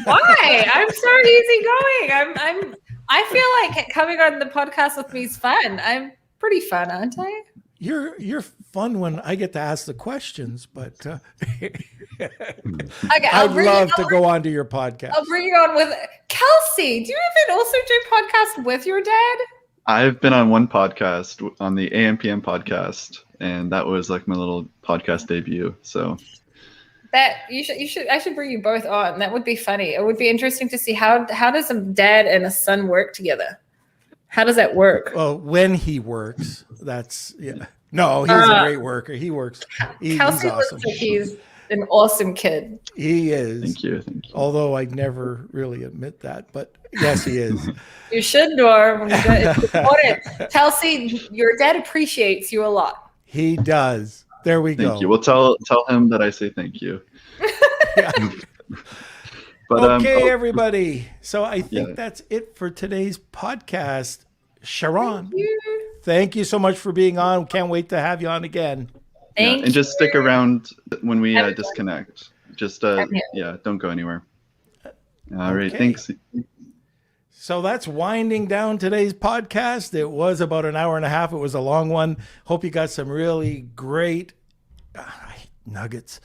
Why? I'm so easygoing. I feel like coming on the podcast with me is fun. I'm pretty fun, aren't I? You're fun when I get to ask the questions, but Okay, I'd love to go on to your podcast. I'll bring you on with Kelsey. Do you even also do podcast with your dad? I've been on one podcast, on the AMPM podcast, and that was like my little podcast debut. So That I should bring you both on. That would be funny. It would be interesting to see how does a dad and a son work together? How does that work? Well, when he works, that's No, he's a great worker. He works. He's Kelsey awesome. looks like he's an awesome kid. He is. thank you. Although I never really admit that, but yes, he is. You should, Norm. It's important. Kelsey, your dad appreciates you a lot. He does. There we go. Thank you. Well, tell him that I say thank you. But Okay, everybody. So I think Yeah. that's it for today's podcast. Sharon, You. thank you so much for being on. Can't wait to have you on again. Thank and just stick around when we Have disconnect. Just here. don't go anywhere. All right, Okay. thanks. So that's winding down today's podcast. It was about an hour and a half. It was a long one. Hope you got some really great nuggets.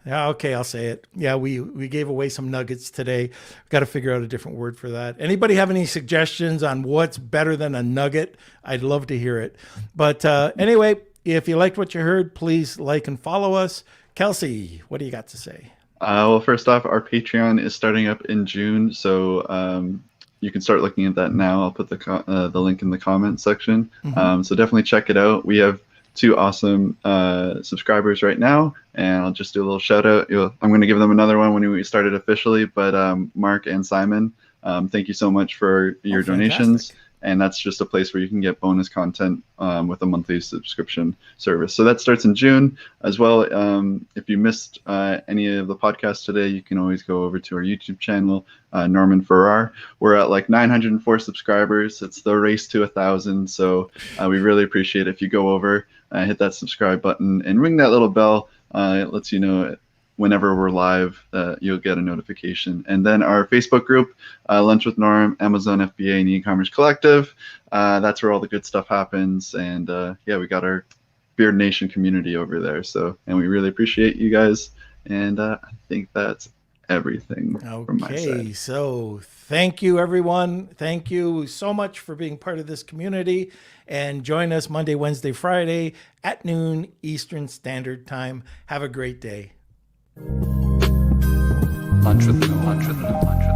Yeah, okay, I'll say it. Yeah, we gave away some nuggets today. Got to figure out a different word for that. Anybody have any suggestions on what's better than a nugget? I'd love to hear it. But anyway, if you liked what you heard, please like and follow us. Kelsey, what do you got to say? Well, first off, our Patreon is starting up in June, so you can start looking at that now. I'll put the link in the comments section. So definitely check it out. We have 2 awesome subscribers right now, and I'll just do a little shout out. I'm going to give them another one when we started officially, but Mark and Simon, thank you so much for your donations. And that's just a place where you can get bonus content with a monthly subscription service. So that starts in June as well. If you missed any of the podcasts today, you can always go over to our YouTube channel, Norman Farrar. We're at like 904 subscribers. It's the race to 1,000. So we really appreciate it if you go over, hit that subscribe button, and ring that little bell. It lets you know whenever we're live, you'll get a notification. And then our Facebook group, Lunch with Norm, Amazon FBA, and eCommerce Collective. That's where all the good stuff happens. And we got our Beard Nation community over there. And we really appreciate you guys. And I think that's everything from my side. Okay, so thank you, everyone. Thank you so much for being part of this community. And join us Monday, Wednesday, Friday at noon Eastern Standard Time. Have a great day. Lunch with Norm.